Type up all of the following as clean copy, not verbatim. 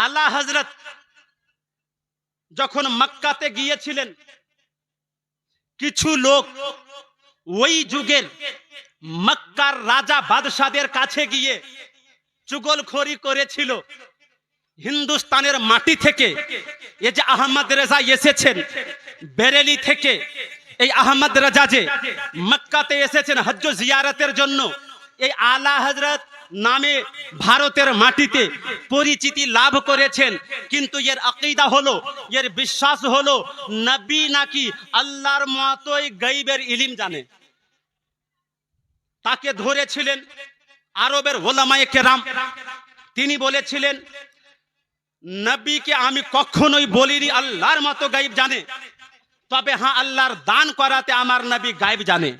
আলা হযরত যখন মক্কাতে গিয়েছিলেন, কিছু লোক ওই যুগের মক্কার রাজা বাদশাদের কাছে গিয়ে চুগলখড়ি করেছিল। হিন্দুস্তানের মাটি থেকে এই যে আহমদ রেজা এসেছেন বেরেলি থেকে, এই আহমদ রেজা যে মক্কাতে এসেছেন হজ্জ জিয়ারতের জন্য, এই আলা হযরত নামে ভারতের মাটিতে পরিচিতি লাভ করেছেন। কিন্তু এর আকীদা হলো, এর বিশ্বাস হলো নবী নাকি আল্লাহর মতোই গায়বের ইলম জানে। তাকে ধরেছিলেন আরবের ওলামায়ে কেরাম। তিনি বলেছিলেন নবীকে আমি কখনোই বলিনি আল্লাহর মতো গায়ব জানে, তবে হ্যাঁ আল্লাহর দান করাতে আমার নবী গায়ব জানে।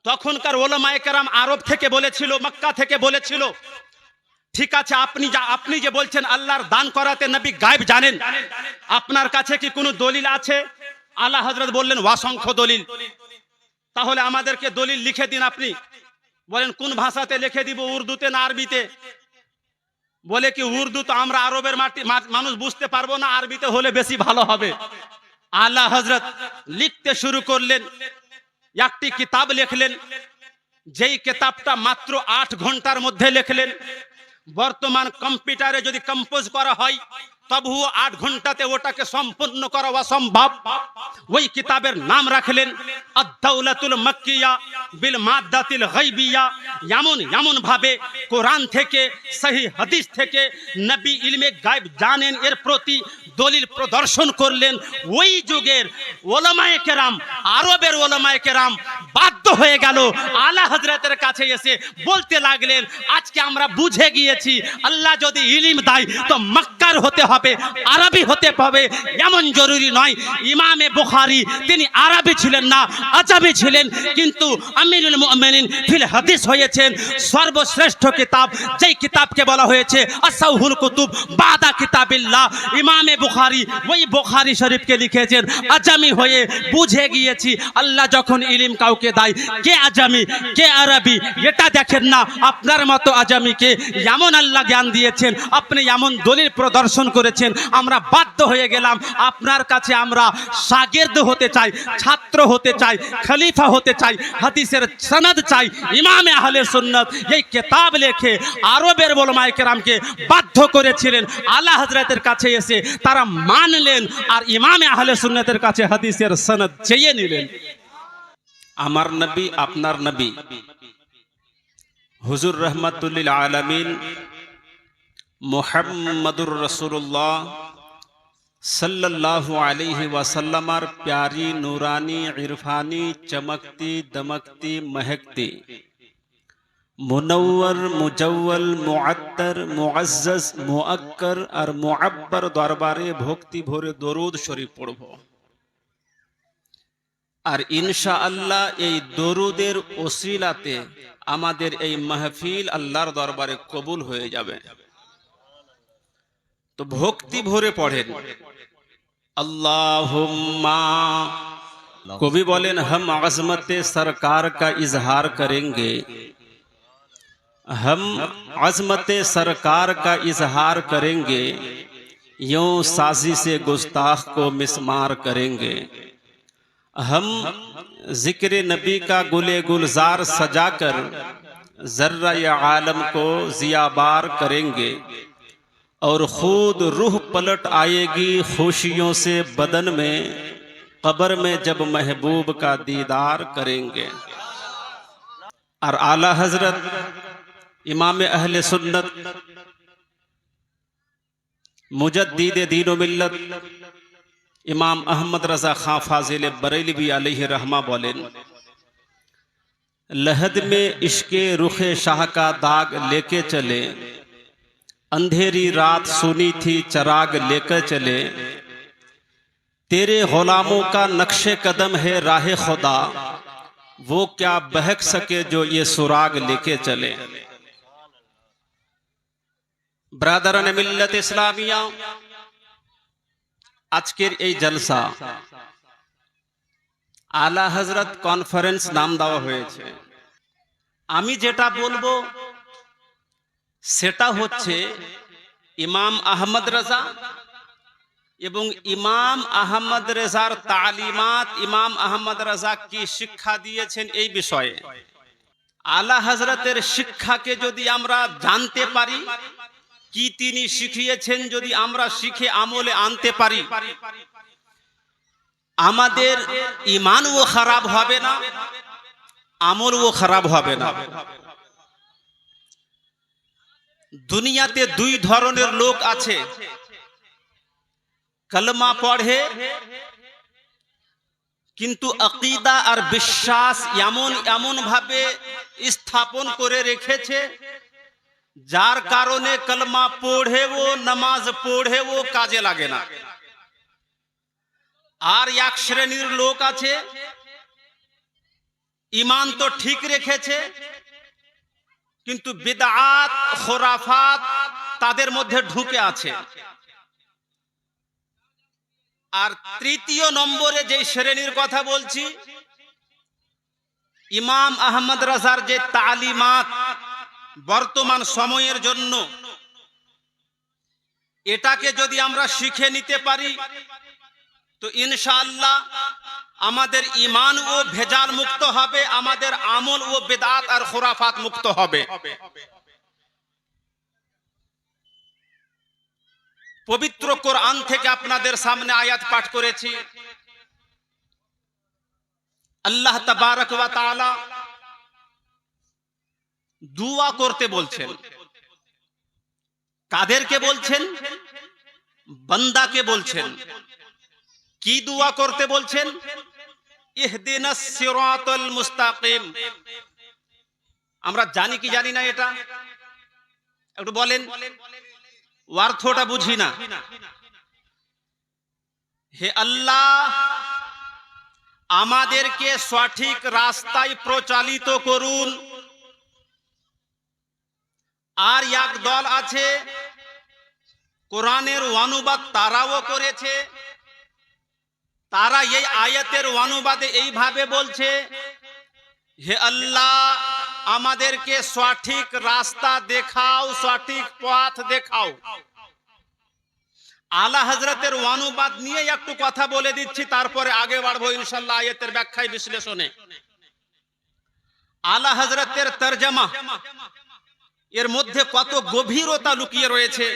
তখনকার ওলামায়ে কেরাম আরব থেকে বলেছিল, মক্কা থেকে বলেছিল, ঠিক আছে আপনি যে বলছেন আল্লাহর দান করাতে নবী গায়ব জানেন, আপনার কাছে কি কোনো দলিল আছে? আলা হযরত বললেন অসংখ্য দলিল। তাহলে আমাদেরকে দলিল লিখে দিন। আপনি বলেন কোন ভাষাতে লিখে দিব, উর্দুতে না আরবিতে? বলে কি উর্দু তো আমরা আরবের মানুষ বুঝতে পারবো না, আরবিতে হলে বেশি ভালো হবে। আলা হযরত লিখতে শুরু করলেন, একটি কিতাব লিখলেন, যেই কিতাবটা মাত্র 8 ঘন্টার মধ্যে লিখলেন। বর্তমান কম্পিউটারে যদি কম্পোজ করা হয় তবুও 8 ঘন্টাতে ওটাকে সম্পূর্ণ করা অসম্ভব। ওই কিতাবের নাম রাখলেন আদ-দাওলাতুল মাক্কিয়া বিল মাদ্দাতিল গায়বিয়া। এমন ভাবে কোরআন থেকে সহি হাদিস থেকে নবী ইলমে গায়ব জানেন এর প্রতি দলিল প্রদর্শন করলেন। ওই যুগের ওলামায়ে কেরাম, আরবের ওলামায়ে কেরাম বাধ্য হয়ে গেল আলা হযরতের কাছে এসে বলতে লাগলেন, আজকে আমরা বুঝে গিয়েছি আল্লাহ যদি ইলম দেয় তো মক্কার হতে হবে, আরবি হতে হবে এমন জরুরি নয়। ইমামে বুখারী তিনি আরবি ছিলেন না, আজামি ছিলেন, কিন্তু আমিরুল মুমিনিন ফিল হাদিস হয়েছেন। সর্বশ্রেষ্ঠ কিতাব যেই কিতাবকে বলা হয়েছে আসাহুল কুতুব বাদা কিতাবিল্লাহ, ইমামে বুখারী ওই বুখারী শরীফকে লিখেছেন আজামি হয়ে। বুঝে গিয়েছি আল্লাহ যখন ইলম কাউকে দেয়, কে আজামি কে আরবি এটা দেখেন না, আপনার মতো আজামিকে এমন আল্লাহ জ্ঞান দিয়েছেন, আপনি এমন দলিল প্রদর্শন করেছেন, আমরা বাধ্য হয়ে গেলাম আপনার কাছে। আমরা শাগির্দ হতে চাই, ছাত্র হতে চাই, খলিফা হতে চাই, হাদিসের সনদ চাই। ইমামে আহলে সুন্নাত এই কিতাব লিখে আরবের ওলামায়ে কেরামকে বাধ্য করেছিলেন। আলা হযরতের কাছে এসে তারা মানলেন আর ইমামে আহলে সুন্নাতের কাছে হাদিসের সনদ চেয়ে নিলেন। আমার নবী আপনার নবী হুজুর রহমাতুল লিল আলামিন মুহাম্মাদুর রাসূলুল্লাহ सल्लल्लाहु अलैहि वसल्लमर प्यारी नूरानी इरफानी चमकती दमकती महकती मुनव्वर मुजव्वल मुअत्तर मुअज्जज मुअक्कर और मुअब्बर दरबारे भक्ति भरे दरूद शरीफ पढ़ब और इंशाअल्लाह এই দরুদের ওসিলাতে আমাদের এই মাহফিল আল্লাহর দরবারে কবুল হয়ে যাবে। तो भक्ति भरे पढ़ें अल्लाहुम्मा। कवि बोलें हम अज़मत सरकार का इजहार करेंगे, हम अज़मत सरकार का इजहार करेंगे, यूं साजिश से गुस्ताख को मिसमार करेंगे। हम जिक्र नबी का गुले गुलजार सजाकर जर्रा आलम को जियाबार करेंगे और खुद रूह पलट आएगी खुशियों से बदन में, कब्र में जब महबूब का दीदार करेंगे। और आला हजरत इमाम अहले सुन्नत मुजद्दिद दीन व मिल्लत इमाम अहमद रजा खां फाजिल बरेलवी अलैहि रहमा बोलें, लहद में इश्के रुखे शाह का दाग लेके चले, अंधेरी रात सुनी थी चराग लेकर चले, तेरे गुलामों का नक्शे कदम है राह खुदा, वो क्या बहक सके जो ये सुराग लेके चले। ब्रादरान मिल्लत इस्लामिया, আজকের এই জলসা আলা হযরত কনফারেন্স নাম দেওয়া হয়েছে। আমি যেটা বলবো সেটা হচ্ছে ইমাম আহমদ রাজা এবং ইমাম আহমদ রেজার তালিমাত, ইমাম আহমদ রাজা কি শিক্ষা দিয়েছেন এই বিষয়ে, আলা হযরতের শিক্ষাকে যদি আমরা জানতে পারি, কি তিনি শিখিয়েছেন যদি আমরা শিখে আমলে আনতে পারি, আমাদের ঈমানও খারাপ হবে না, আমলও খারাপ হবে না। দুনিয়াতে দুই ধরনের লোক আছে, কলমা পড়ে কিন্তু আকীদা আর বিশ্বাস এমন ভাবে স্থাপন করে রেখেছে যার কারণে কলমা পড়েও নামাজ পড়েও কাজে লাগে না। আর এক শ্রেণীর লোক আছে ঈমান তো ঠিক রেখেছে কিন্তু বিদআত খুরাফাত তাদের মধ্যে ঢুকে আছে। আর তৃতীয় নম্বরে যে শ্রেণীর কথা বলছি, ইমাম আহমদ রাজার যে তালিমাত বর্তমান সময়ের জন্য, এটাকে যদি আমরা শিখে নিতে পারি তো ইনশাআল্লাহ আমাদের ঈমান ও ভেজাল মুক্ত হবে, আমাদের আমল ও বিদআত আর খুরাফাত মুক্ত হবে। পবিত্র কোরআন থেকে আপনাদের সামনে আয়াত পাঠ করেছি। আল্লাহ তাবারক ওয়া তাআলা দুআ করতে বলছেন। কাদেরকে বলছেন? বান্দাকে বলছেন। কি দুআ করতে বলছেন? ইহদিনাস সিরাতাল মুস্তাকিম। আমরা জানি কি জানি না এটা? একটু বলেন, অর্থটা বুঝি না। হে আল্লাহ, আমাদেরকে সঠিক রাস্তায় প্রচালিত করুন। আর এক দল আছে কোরআনের অনুবাদ তারাও করেছে, তারা এই আয়াতের অনুবাদে এইভাবে বলছে, হে আল্লাহ, আমাদেরকে সঠিক রাস্তা দেখাও, সঠিক পথ দেখাও। আলা হযরতের অনুবাদ নিয়ে একটু কথা বলে দিচ্ছি, তারপরে আগে বাড়বো ইনশাআল্লাহ আয়াতের ব্যাখ্যায় বিশ্লেষণে। আলা হযরতের তরজমা, এর মধ্যে কত গভীরতা লুকিয়ে রয়েছে।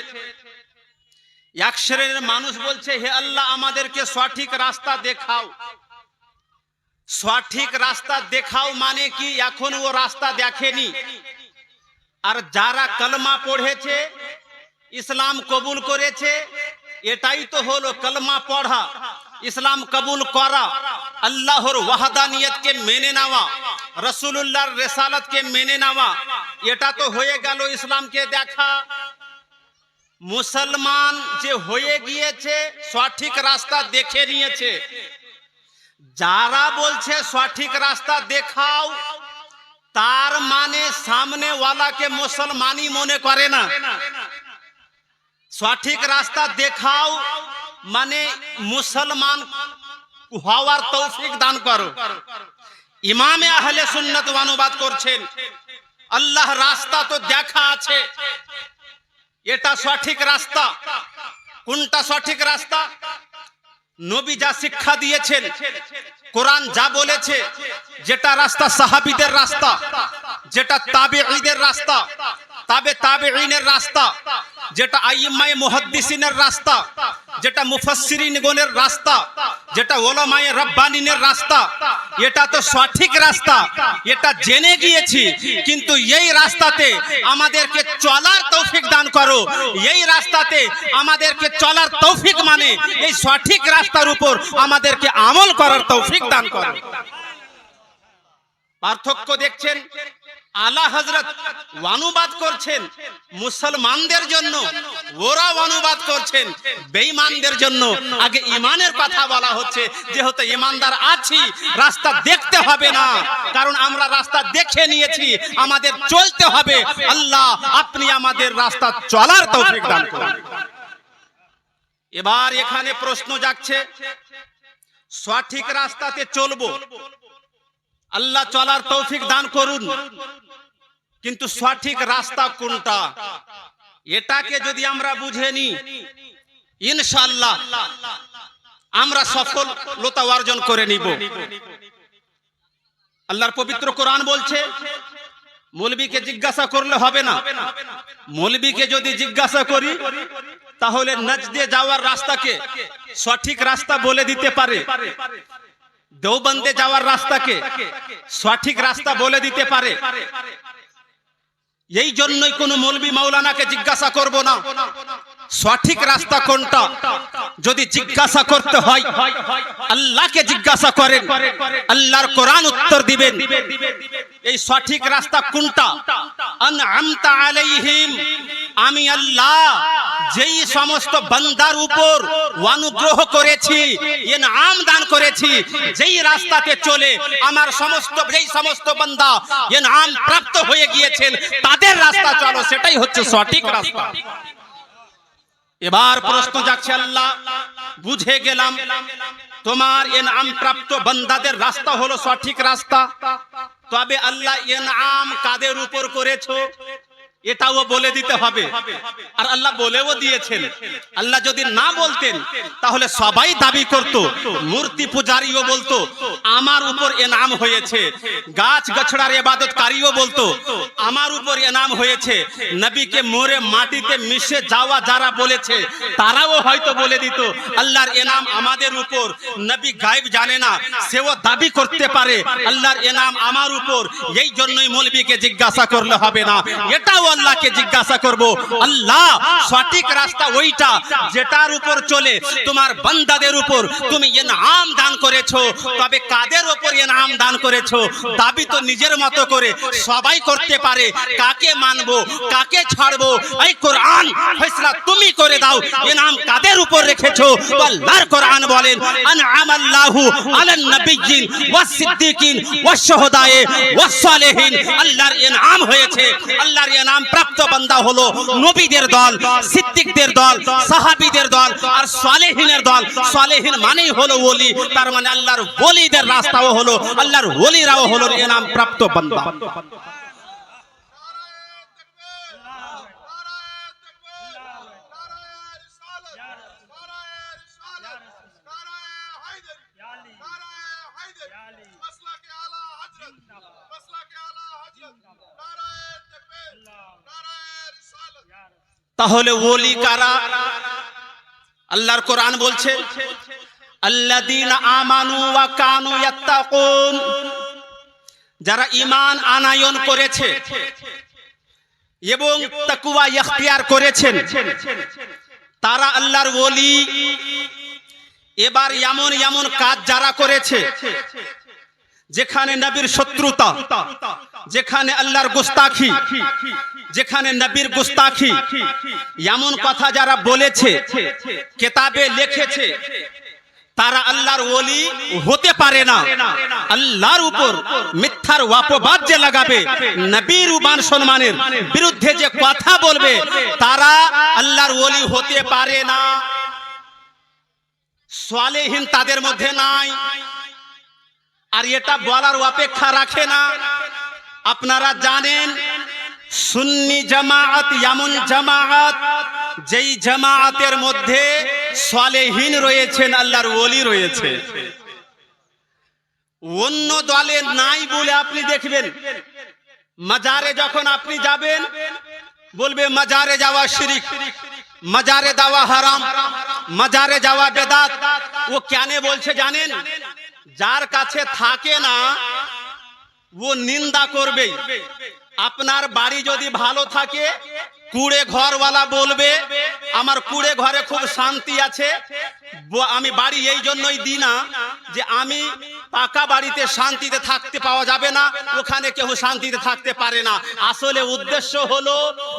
এক শ্রেণীর মানুষ বলছে, হে আল্লাহ, আমাদেরকে সঠিক রাস্তা দেখাও। সঠিক রাস্তা দেখাও মানে কি? এখন ও রাস্তা দেখেনি। আর যারা কলমা পড়েছে, ইসলাম কবুল করেছে, এটাই তো হলো কলমা পড়া, ইসলাম কবুল করা, আল্লাহর ওয়াহদানিয়তকে মেনে নেওয়া, রাসূলুল্লাহর রিসালাতকে মেনে নেওয়া। এটা তো হয়ে গেল ইসলামকে দেখা। মুসলমান যে হয়ে গিয়েছে, সঠিক রাস্তা দেখে নিয়েছে। যারা বলছে সঠিক রাস্তা দেখাও, তার মানে সামনে ওয়ালাকে মুসলমানই মনে করে না। সঠিক রাস্তা দেখাও মানে মুসলমান হওয়ার তৌফিক দান করো। ইমামে আহলে সুন্নাত অনুবাদ করছেন, আল্লাহ রাস্তা তো দেখা আছে, এটা সঠিক রাস্তা। কোনটা সঠিক রাস্তা? নবী যা শিক্ষা দিয়েছেন, কোরআন যা বলেছে, যেটা রাস্তা সাহাবীদের রাস্তা, যেটা তাবেঈদের রাস্তা, তাবেঈনের রাস্তা, যেটা আইম্মায়ে মুহাদ্দিসিনের রাস্তা, যেটা মুফাসসিরিনগণের রাস্তা, যেটা উলামায়ে রাব্বানিনের রাস্তা, এটা তো সঠিক রাস্তা, এটা জেনে গিয়েছি। কিন্তু এই রাস্তাতে আমাদেরকে চলার তৌফিক দান করো। এই রাস্তাতে আমাদেরকে চলার তৌফিক মানে এই সঠিক রাস্তার উপর আমাদেরকে আমল করার তৌফিক দান করো। পার্থক্য দেখছেন? আলা হযরত অনুবাদ করছেন মুসলমানদের জন্য, ওরা অনুবাদ করছেন বেঈমানদের জন্য। আগে ঈমানের কথা বলা হচ্ছে, যেহেতু ঈমানদার আছি, রাস্তা দেখতে হবে না, কারণ আমরা রাস্তা দেখে নিয়েছি, আমাদের চলতে হবে। আল্লাহ, আপনি আমাদের রাস্তা চলার তৌফিক দান করুন। এবার এখানে প্রশ্ন জাগছে, সঠিক রাস্তাতে চলবো, আল্লাহ চলার তৌফিক দান করুন, কিন্তু সঠিক রাস্তা কোনটা? এটাকে যদি আমরা বুঝে নি, ইনশাআল্লাহ আমরা সফলতা অর্জন করে নিব। আল্লাহর পবিত্র কোরআন বলছে মৌলবীকে জিজ্ঞাসা করলে হবে না। মৌলবীকে যদি জিজ্ঞাসা করি তাহলে নজদে যাওয়ার রাস্তাকে সঠিক রাস্তা বলে দিতে পারে, দেওবন্দে যাওয়ার রাস্তাকে সঠিক রাস্তা বলে দিতে পারে। এই জন্যই কোন মৌলবী মাওলানাকে জিজ্ঞাসা করব না সঠিক রাস্তা কোনটা। যদি জিজ্ঞাসা করতে হয় আল্লাহকে জিজ্ঞাসা করেন, আল্লাহর কোরআন উত্তর দিবেন এই সঠিক রাস্তা কোনটা। আনআমতা আলাইহিম, আমি আল্লাহ যেই সমস্ত বান্দার উপর অনুগ্রহ করেছি, ইনআম দান করেছি, যেই রাস্তাতে চলে আমার যেই সমস্ত বান্দা ইনআম প্রাপ্ত হয়ে গিয়েছেন তাদের রাস্তা চলো, সেটাই হচ্ছে সঠিক রাস্তা। এবার প্রশ্ন যাচ্ছে, আল্লাহ বুঝে গেলাম তোমার ইনআম প্রাপ্ত বান্দাদের রাস্তা হলো সঠিক রাস্তা, তবে আল্লাহ ইনআম কাদের উপর করেছো এটাও বলে দিতে হবে। আর আল্লাহ বলেও দিয়েছেন। আল্লাহ যদি না বলতেন তাহলে সবাই দাবি করত, মূর্তি পূজারীও বলতো আমার উপর এনাম হয়েছে, গাছ গাছড়ার ইবাদতকারীও বলতো আমার উপর এনাম হয়েছে, নবীকে মরে মাটিতে মিশে যাওয়া যারা বলেছে তারাও হয়তো বলে দিত আল্লাহর এনাম আমাদের উপর। নবী গায়েব জানে না, সেও দাবি করতে পারে আল্লাহর এনাম আমার উপর। এই জন্যই মৌলবীকে জিজ্ঞাসা করলে হবে না, এটাও আল্লাহকে জিজ্ঞাসা করব। আল্লাহ সঠিক রাস্তা ওইটা যেটার উপর চলে তোমার বান্দাদের উপর তুমি ইনআম দান করেছো, তবে কাদের উপর ইনআম দান করেছো দাবি তো নিজের মতো করে সবাই করতে পারে। কাকে মানবো কাকে ছাড়বো এই কোরআন ফয়সালা তুমি করে দাও। ইনআম কাদের উপর রেখেছো? আল্লাহর কোরআন বলেন আনআমাল্লাহু আলান নাবিয়্যিন ওয়াস সিদ্দিকিন ওয়াস শুহাদায়ে ওয়াস সালিহিন। আল্লাহর ইনআম হয়েছে, আল্লাহর ইনআম প্রাপ্ত বান্দা হলো নবীদের দল, সিদ্দিকদের দল, সাহাবীদের দল আর সালেহিনের দল। সালেহিন মানেই হলো ওলি, তার মানে আল্লাহর ওলিদের রাস্তাও হলো, আল্লাহর ওলিরাও হলো ইনাম প্রাপ্ত বান্দা। তাহলে ওলি কারা? আল্লাহর কোরআন বলছে আল্লাযীনা আমানু ওয়া কানু ইয়াত্তাকুন, যারা ঈমান আনয়ন করেছে এবং তাকওয়া ইখতিয়ার করেছেন তারা আল্লাহর ওলি। এবার এমন এমন কাজ যারা করেছে যেখানে নবীর শত্রুতা, যেখানে আল্লাহর গুস্তাখি, যেখানে নবীর গুস্তাখি, এমন কথা যারা বলেছে কিতাবে লিখেছে তারা আল্লাহর ওলি হতে পারে না। আল্লাহর উপর মিথ্যার অপবাদ যে লাগাবে, নবীর মান সম্মানের বিরুদ্ধে যে কথা বলবে তারা আল্লাহর ওলি হতে পারে না। সালেহিন তাদের মধ্যে নাই। আর এটা বলার অপেক্ষা রাখে না। আপনারা জানেন সুন্নি জামাআত এমন জামাআত যেই জামাআতের মধ্যে সালেহিন রয়েছেন, আল্লাহর ওলি রয়েছে। অন্য দলে নাই বলে আপনি দেখবেন মাজারে যখন আপনি যাবেন বলবে মাজারে যাওয়া শিরক, মাজারে যাওয়া হারাম, মাজারে যাওয়া বেদাত। ও কেন বলছে জানেন? যার কাছে থাকে না ও নিন্দা করবে। আপনার বাড়ি যদি ভালো থাকে কুড়ে ঘরওয়ালা বলবে আমার কুড়ে ঘরে খুব শান্তি আছে, আমি বাড়ি এই জন্যই দিই না যে আমি পাকা বাড়িতে শান্তিতে থাকতে পাওয়া যাবে না, ওখানে কেউ শান্তিতে থাকতে পারে না। আসলে উদ্দেশ্য হলো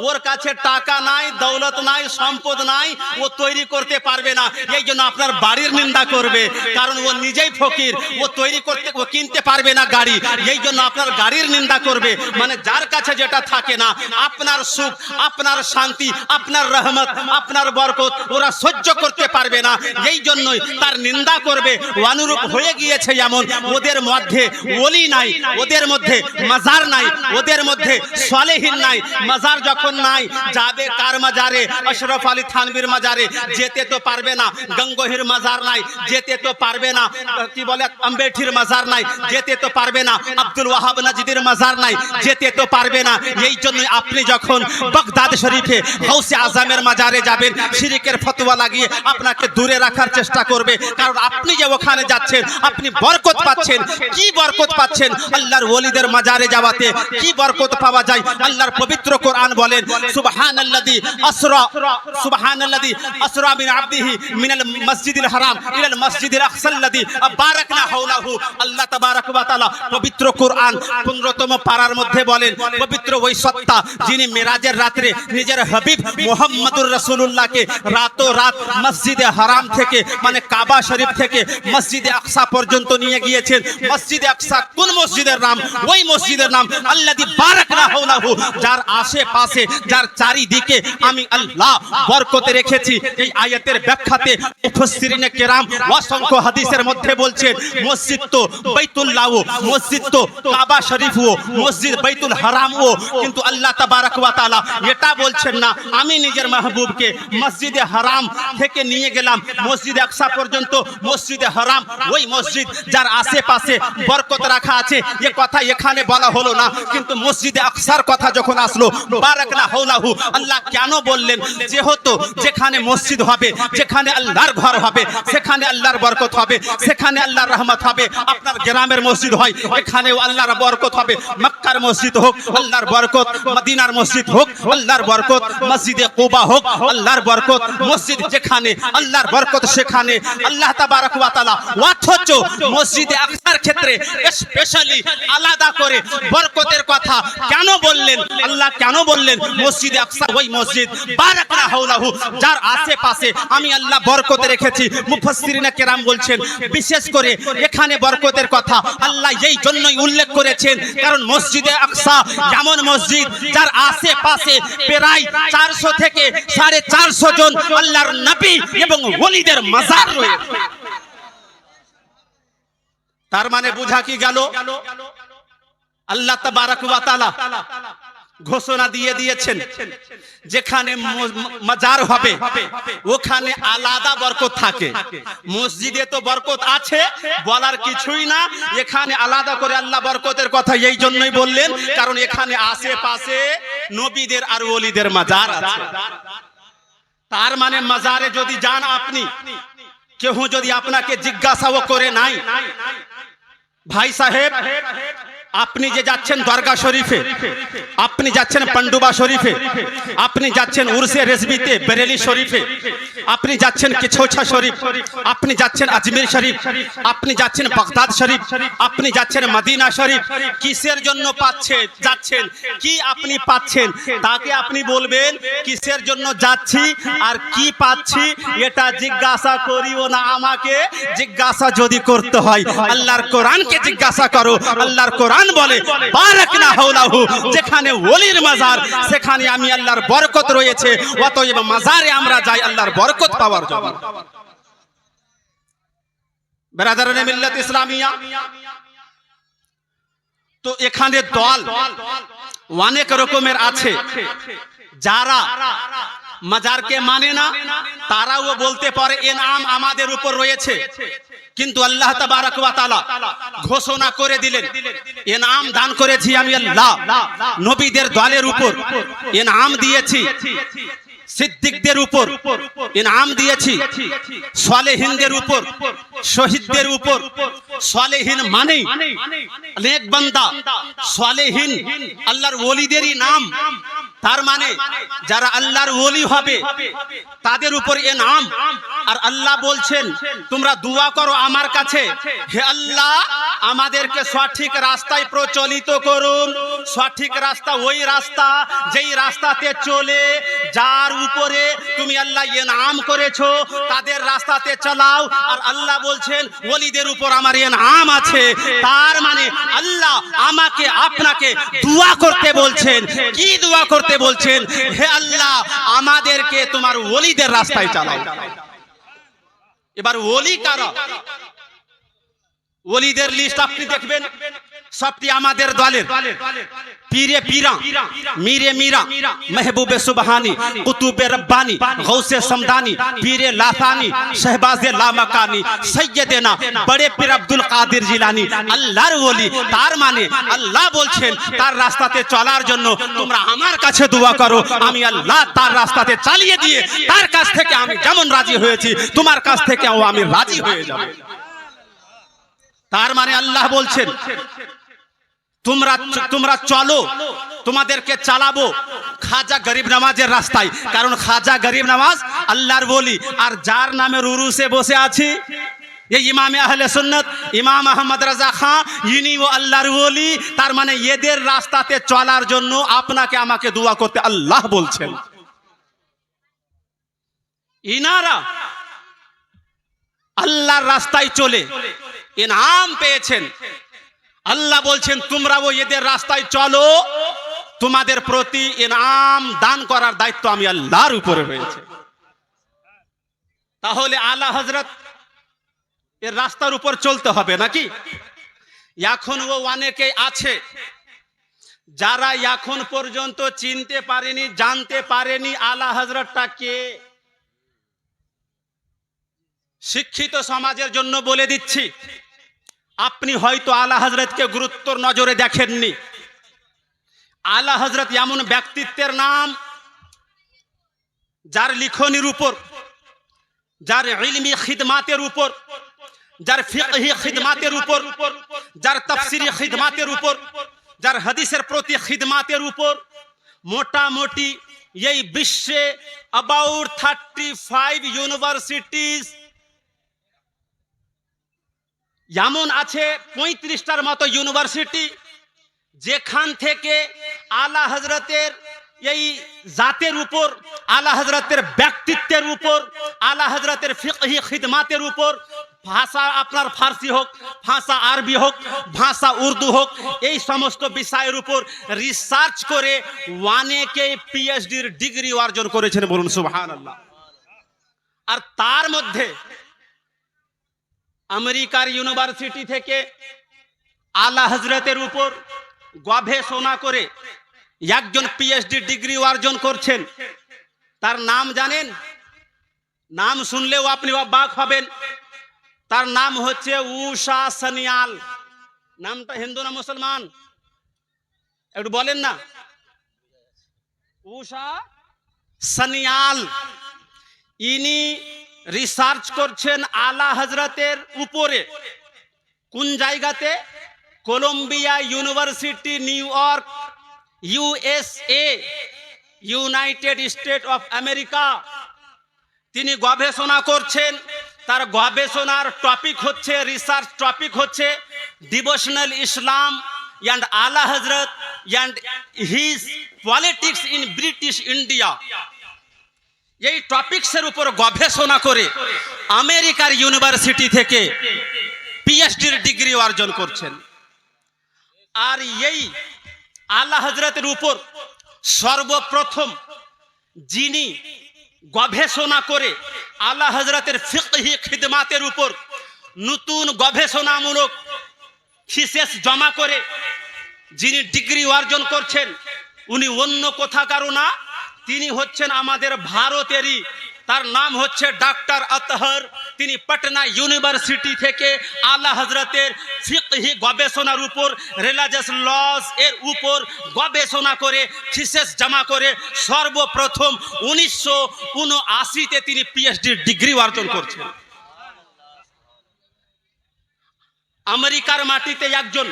ওর কাছে টাকা নাই, দৌলত নাই, সম্পদ নাই, ও তৈরি করতে পারবে না, এই জন্য আপনার বাড়ির নিন্দা করবে। কারণ ও নিজেই ফকির, ও তৈরি করতে, ও কিনতে পারবে না গাড়ি, এই জন্য আপনার গাড়ির নিন্দা করবে। মানে যার কাছে যেটা থাকে না, আপনার সুখ, আপনার শান্তি, আপনার রহমত, আপনার বরকত ওরা সহ্য করতে পারবে না, এই জন্যই তার নিন্দা করবে। অনুরূপ হয়ে গিয়েছে এমন, ওদের মধ্যে ওলি নাই, ওদের মধ্যে মাজার নাই, ওদের মধ্যে সালেহীন নাই। মাজার যখন নাই, যাবে কার মাজারে? আশরাফ আলী থানভীর মাজারে। যেতে তো পারবে না। গঙ্গোহীর মাজার নাই, যেতে তো পারবে না। কি বলে, আম্বেঠির মাজার নাই, যেতে তো পারবে না। আব্দুল ওয়াহাব নাজিদের মাজার নাই, যেতে তো পারবে না। এই জন্য আপনি যখন বাগদাদ শরীফে গাউসে আজমের মাজারে যাবেন, শিরকের ফতোয়া লাগিয়ে আপনাকে দূরে রাখার চেষ্টা করবে। কারণ আপনি যে ওখানে যাচ্ছেন, আপনি বরকত পাচ্ছেন। কি বরকত পাচ্ছেন? আল্লাহর ওলিদের মাজারে যাওয়াতে কি বরকত পাওয়া যায়? আল্লাহর পবিত্র কোরআন বলেন, সুবহানাল্লাযী আসরা, সুবহানাল্লাযী আসরা মিন আবদিহি মিনাল মসজিদিল হারাম ইলাল মসজিদিল আকসাল্লাযী বারাকনা হাওলাহু। আল্লাহ তাবারাক ওয়া তাআলা পবিত্র কোরআন 15তম পারার মধ্যে বলেন, পবিত্র ওই সত্তা যিনি মেরাজের রাত্রে নিজের হাবিব মুহাম্মদুর রাসূলুল্লাহকে রাতোরাত মসজিদে হারাম থেকে, মানে কাবা শরীফ থেকে মসজিদে আকসা পর্যন্ত নিয়ে গিয়েছেন। মসজিদে আকসা কোন মসজিদের নাম? ওই মসজিদের নাম আল্লাযী বারাকনা হাওলাহু, যার আশেপাশে, যার চারিদিকে আমি আল্লাহ বরকত রেখেছি। এই আয়াতের ব্যাখ্যাতে মুফাসসিরিনে কেরাম অসংখ্য হাদিসের মধ্যে বলছেন, মসজিদ তো বাইতুল্লাহ, মসজিদ তো কাবা শরীফ ও মসজিদ বাইতুল হারাম ও, কিন্তু আল্লাহ তাবারাক ওয়া তাআলা এটা বলছেন না। আমি নিজের মাহবুবকে মসজিদে হারাম থেকে নিয়ে গেলাম মসজিদে আকসা পর্যন্ত। মসজিদে হারাম ওই মসজিদ যার আশেপাশে বরকত রাখা আছে, এ কথা এখানে বলা হলো না। কিন্তু মসজিদে আকসার কথা যখন আসলো, বারাকনা হাওলাহু, আল্লাহ কেন বললেন? যেহেতু যেখানে মসজিদ হবে, যেখানে আল্লাহর ঘর হবে, সেখানে আল্লাহর বরকত হবে, সেখানে আল্লাহর রহমত হবে। আপনার গ্রামের মসজিদ হয়, এখানেও আল্লাহর বরকত হবে। মক্কার মসজিদ হোক, আল্লাহর বরকত। মদিনার মসজিদ হোক, আল্লাহর বরকত। মসজিদে কুবা হোক, আল্লাহর বরকত। মসজিদ যেখানে আল্লাহর বরকত, সেখানে আল্লাহ তাবারাক ওয়া তাআলা। অথচ মসজিদে আকসার ক্ষেত্রে স্পেশালি আলাদা করে বরকতের কথা কেন বললেন? আল্লাহ কেন বললেন মসজিদে আকসা ওই মসজিদ বারাকনা হাওলাহু, যার আশেপাশে আমি আল্লাহ বরকত রেখেছি? মুফাসসিরিনে কেরাম বলছেন, বিশেষ করে এখানে বরকতের কথা আল্লাহ এই জন্যই উল্লেখ করেছেন, কারণ মসজিদে আকসা এমন মসজিদ যার আশেপাশে প্রায় 400 থেকে 450 জন আল্লাহর নবী এবং ওলিদের মাজার রয়েছে। তার মানে বোঝা কি গেল? আল্লাহ তাবারাক ওয়া তাআলা ঘোষণা দিয়ে দিয়েছেন, যেখানে মাজার হবে ওখানে আলাদা বরকত থাকে। মসজিদে তো বরকত আছে, বলার কিছুই না। এখানে আলাদা করে আল্লাহ বরকতের কথা এই জন্যই বললেন, কারণ এখানে আশেপাশে নবীদের আর ওলিদের মাজার আছে। তার মানে মাজারে যদি যান আপনি, কেউ যদি আপনাকে জিজ্ঞাসাও করে নাই, ভাই সাহেব আপনি যে যাচ্ছেন দরগা শরীফে, আপনি যাচ্ছেন পান্ডুবা শরীফে, আপনি যাচ্ছেন উরসে রেজবিতে বেরেলি শরীফে, আপনি যাচ্ছেন কিছৌছা শরীফ, আপনি যাচ্ছেন আজমির শরীফ, আপনি যাচ্ছেন বাগদাদ শরীফ, আপনি যাচ্ছেন মদিনা শরীফ, কিসের জন্য যাচ্ছেন? কি আপনি পাচ্ছেন? তাকে আপনি বলবেন কিসের জন্য যাচ্ছি আর কি পাচ্ছি, এটা জিজ্ঞাসা করিও না। আমাকে জিজ্ঞাসা যদি করতে হয়, আল্লাহর কোরআনকে জিজ্ঞাসা করো। আল্লাহর কোরআন বলে বারাকনা হাওলাহু, যেখানে ওলির মাজার সেখানে আমি আল্লাহর বরকত রয়েছে। অতএব মাজারে আমরা যাই আল্লাহর বরকত পাওয়ার জন্য। বেরাদারানে মিল্লাত ইসলামিয়া, তো এখানে দল অনেক রকমের আছে। যারা মাজারকে মানে না, তারাও বলতে পারে এ নাম আমাদের উপর রয়েছে, কিন্তু আল্লাহ তাবারাক ওয়া তাআলা ঘোষণা করে দিলেন, এ নাম দান করেছি আমি আল্লাহ নবীদের দলের উপর, এ নাম দিয়েছি সিদ্দিকদের উপর, ইনাম দিয়েছি সালেহিনদের উপর, শহীদদের উপর। সালেহিন মানে নেক বান্দা, সালেহিন আল্লাহর ওলিদেরই নাম। তার মানে যারা আল্লাহর ওলি হবে তাদের উপর ইনাম। আর আল্লাহ বলছেন তোমরা দোয়া করো আমার কাছে, হে আল্লাহ আমাদেরকে সঠিক রাস্তায় প্রচলিত করুন। সঠিক রাস্তা ওই রাস্তা যেই রাস্তাতে চলে যার উপরে তুমি আল্লাহ ইনাম করেছো, তাদের রাস্তাতে চালাও। আর আল্লাহ বলছেন ওলিদের উপর আমার ইনাম আছে। তার মানে আল্লাহ আমাকে আপনাকে দোয়া করতে বলছেন। কি দোয়া করতে বলছেন? হে আল্লাহ আমাদেরকে তোমার ওলিদের রাস্তায় চালাও। এবার ওলি কারা? ওলিদের লিস্ট আপনি দেখবেন, সবটি আমাদের দলের। পীরে পীরা, মীরে মীরা, মেহবুবে সুবহানি, কুতুবে রব্বানি, গৌসে সমদানি, পীরে লাসানি, শাহবাজে লামাকানি, সৈয়দেনা বড়ে পীর আব্দুল কাদের জিলানি আল্লাহর ওলি। তার মানে আল্লাহ বলছেন তার রাস্তাতে চলার জন্য তোমরা আমার কাছে দোয়া করো, আমি আল্লাহ তার রাস্তাতে চালিয়ে দিয়ে তার কাছ থেকে আমি যেমন রাজি হয়েছি তোমার কাছ থেকেও আমি রাজি হয়ে যাব। তার মানে আল্লাহ বলছেন তোমরা চলো, তোমাদেরকে চালাবো খাজা গরিব নামাজের রাস্তায়, কারণ খাজা গরিব নামাজ আল্লাহর ওলি। আর যার নামের উরুসে বসে আছি এই ইমামে আহলে সুন্নাত ইমাম আহমদ রাজা খাঁ, ইনিও আল্লাহর ওলি। তার মানে এদের রাস্তাতে চলার জন্য আপনাকে আমাকে দোয়া করতে আল্লাহ বলছেন। ইনারা আল্লাহর রাস্তায় চলে ইনাম পেয়েছেন। আল্লাহ বলছেন তোমরাও এদের রাস্তায় চলো, তোমাদের প্রতি ইনাম দান করার দায়িত্ব আমি আল্লাহর উপরে রয়েছে। তাহলে আলা হযরত এর রাস্তার উপর চলতে হবে নাকি? এখনও অনেকে আছে যারা এখন পর্যন্ত চিনতে পারেনি, জানতে পারেনি আলা হযরতটা কে। শিক্ষিত সমাজের জন্য বলে দিচ্ছি, আপনি হয়তো আলা হযরতকে গুরুত্বর নজরে দেখেননি। আলা হযরত এমন ব্যক্তিত্বের নাম যার লিখনির উপর, যার ইলমি খিদমাতের উপর, যার ফিকহি খিদমাতের উপর, যার তাফসিরি খিদমাতের উপর, যার হাদিসের প্রতি খিদমাতের উপর মোটামুটি এই বিশ্বে অ্যাবাউট 35 ইউনিভার্সিটিজ এমন আছে, 35টার মতো ইউনিভার্সিটি, যেখান থেকে আলা হযরতের এই জাতের উপর, আলা হযরতের ব্যক্তিত্বের উপর, আলা হযরতের ফিকহি খিদমাতের উপর, ভাষা আপনার ফার্সি হোক, ভাষা আরবি হোক, ভাষা উর্দু হোক, এই সমস্ত বিষয়ের উপর রিসার্চ করে অনেকে পিএইচডির ডিগ্রি অর্জন করেছেন, বলুন সুবহানাল্লাহ। আর তার মধ্যে আমেরিকার ইউনিভার্সিটি থেকে আলা হযরতের উপর গবেষণা করে একজন পিএইচডি ডিগ্রি অর্জন করছেন। তার নাম জানেন? নাম শুনলেও আপনি অবাক হবেন। তার নাম হচ্ছে উষা সানিয়াল। নামটা হিন্দু না মুসলমান? একটু বলেন না। উষা সানিয়াল, ইনি রিসার্চ করছেন আলা হযরতের উপরে। কোন জায়গাতে? Columbia University, New York, USA, United State of America. তিনি গবেষণা করছেন। তার গবেষণার টপিক হচ্ছে, রিসার্চ টপিক হচ্ছে devotional Islam and Ala Hazrat and his politics in British India। এই টপিকসের উপর গবেষণা করে আমেরিকার ইউনিভার্সিটি থেকে পিএইচডির ডিগ্রি অর্জন করছেন। আর এই আলা হযরতের উপর সর্বপ্রথম যিনি গবেষণা করে আলা হযরতের ফিকহি খিদমাতের উপর নতুন গবেষণামূলক থিসিস জমা করে যিনি ডিগ্রি অর্জন করছেন, উনি অন্য কোথাকারও না, তিনি হচ্ছেন আমাদের ভারতেরই। তার নাম হচ্ছে ডক্টর আতহার। তিনি পাটনা ইউনিভার্সিটি থেকে আলা হযরতের ফিকহি গবেষণার উপর, রিলিজিয়াস লস এর উপর গবেষণা করে থিসিস জমা করে সর্বপ্রথম 1979-তে তিনি পিএইচডি ডিগ্রি অর্জন করছেন। আমেরিকার মাটিতে একজন,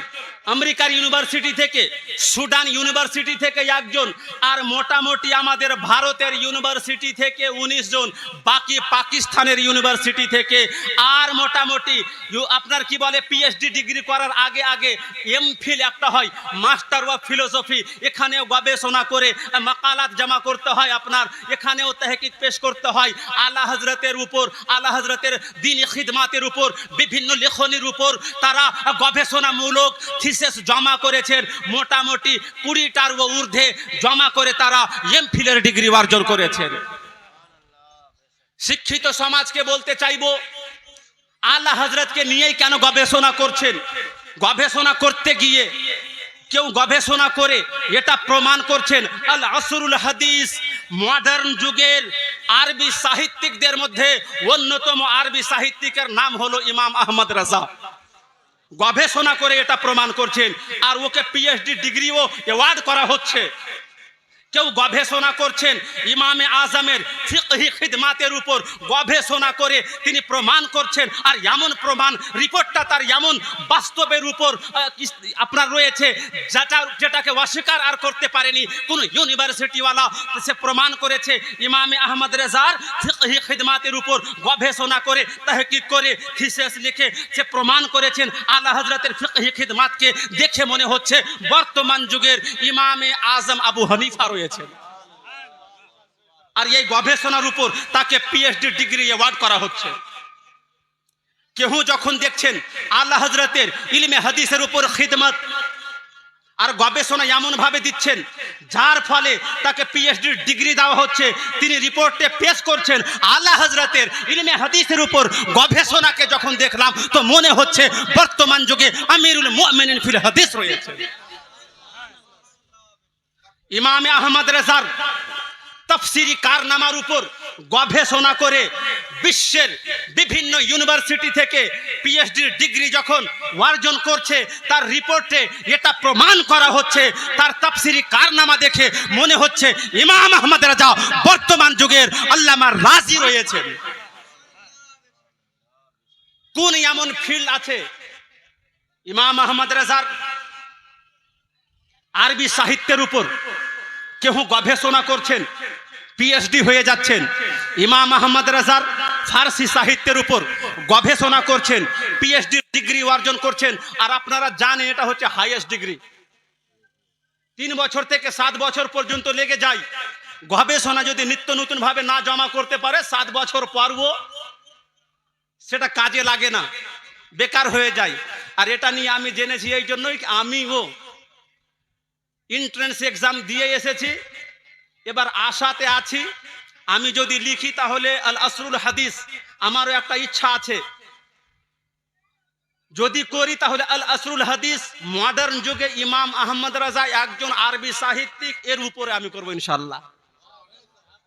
আমেরিকার ইউনিভার্সিটি থেকে, সুদান ইউনিভার্সিটি থেকে একজন, আর মোটামুটি আমাদের ভারতের ইউনিভার্সিটি থেকে 19 জন, বাকি পাকিস্তানের ইউনিভার্সিটি থেকে। আর মোটামুটি আপনার কি বলে, পিএইচডি ডিগ্রি করার আগে আগে এমফিল একটা হয়, মাস্টার অফ ফিলোসফি। এখানেও গবেষণা করে মাকালাত জমা করতে হয়, আপনার এখানেও তাহকিক পেশ করতে হয় আলা হযরতের উপর, আলা হযরতের দ্বীনি খিদমাতের উপর, বিভিন্ন লেখনির উপর তারা গবেষণামূলক থিসিস জমা করেছেন। মোটামুটি 20টার ঊর্ধ্বে জমা করে তারা এমফিলের ডিগ্রি অর্জন করেছেন। শিক্ষিত সমাজকে বলতে চাইবো, আলা হযরতকে নিয়েই কেন গবেষণা করছেন? গবেষণা করতে গিয়ে কেউ গবেষণা করে এটা প্রমাণ করছেন আল আসরুল হাদিস, মডার্ন যুগের আরবি সাহিত্যিকদের মধ্যে অন্যতম আরবি সাহিত্যিকের নাম হলো ইমাম আহমদ রাজা। গবেষণা করে এটা প্রমাণ করছেন, আর ওকে পিএইচডি ডিগ্রিও অ্যাওয়ার্ড করা হচ্ছে। কেউ গবেষণা করছেন ইমামে আজমের ফিকহি খিদমাতের উপর, গবেষণা করে তিনি প্রমাণ করছেন, আর এমন প্রমাণ রিপোর্টটা তার এমন বাস্তবের উপর আপনার রয়েছে যেটাকে অস্বীকার আর করতে পারেনি কোন ইউনিভার্সিটিওয়ালা। সে প্রমাণ করেছে ইমামে আহমদ রেজার ফিকহি খিদমাতের উপর গবেষণা করে, তাহকিক করে, থিসিস লিখে সে প্রমাণ করেছেন আলা হযরতের ফিকহি খিদমাতকে দেখে মনে হচ্ছে বর্তমান যুগের ইমামে আজম আবু হানিফা রয়েছে। আর এই গবেষণার উপর তাকে পিএইচডি ডিগ্রি অ্যাওয়ার্ড করা হচ্ছে। কেউ যখন দেখছেন আলা হযরতের ইলমে হাদিসের উপর খিদমত আর গবেষণা এমন ভাবে দিচ্ছেন যার ফলে তাকে পিএইচডি ডিগ্রি দেওয়া হচ্ছে, তিনি রিপোর্টে পেশ করছেন আলা হযরতের ইলমে হাদিসের উপর গবেষণাকে যখন দেখলাম তো মনে হচ্ছে বর্তমান যুগে আমিরুল মুমিনিন ফিল হাদিস রয়েছে। ইমামে আহমদ রেজার তাফসিরি কারনামার উপর গবেষণা করে বিশ্বের বিভিন্ন ইউনিভার্সিটি থেকে পিএইচডি ডিগ্রি যখন অর্জন করছে, তার রিপোর্টে এটা প্রমাণ করা হচ্ছে, তার তাফসিরি কারনামা দেখে মনে হচ্ছে ইমাম আহমদ রেজা বর্তমান যুগের আল্লামা রাজি রয়েছেন। কোন এমন ফিল্ড আছে ইমাম আহমদ রেজার আরবি সাহিত্যের উপর কেউ গবেষণা করছেন, পিএইচডি হয়ে যাচ্ছেন। ইমাম আহমদ রেজার ফার্সি সাহিত্যের উপর গবেষণা করছেন, পিএইচডি ডিগ্রি অর্জন করছেন। আর আপনারা জানেন এটা হচ্ছে হাইয়েস্ট ডিগ্রি। 3 বছর থেকে 7 বছর পর্যন্ত লেগে যায়। গবেষণা যদি নিত্য নতুন ভাবে না জমা করতে পারে 7 বছর পরও সেটা কাজে লাগে না, বেকার হয়ে যায়। আর এটা নিয়ে আমি জেনেছি এই জন্যই আমিও এন্ট্রান্স এক্সাম দিয়ে এসেছি, এবার আশাতে আছি আমি যদি লিখি তাহলে আল আসরুল হাদিস, আমারও একটা ইচ্ছা আছে, যদি করি তাহলে আল আসরুল হাদিস মডার্ন যুগে ইমাম আহমদ রাজা একজন আরবি সাহিত্যিক, এর উপরে আমি করব ইনশাআল্লাহ।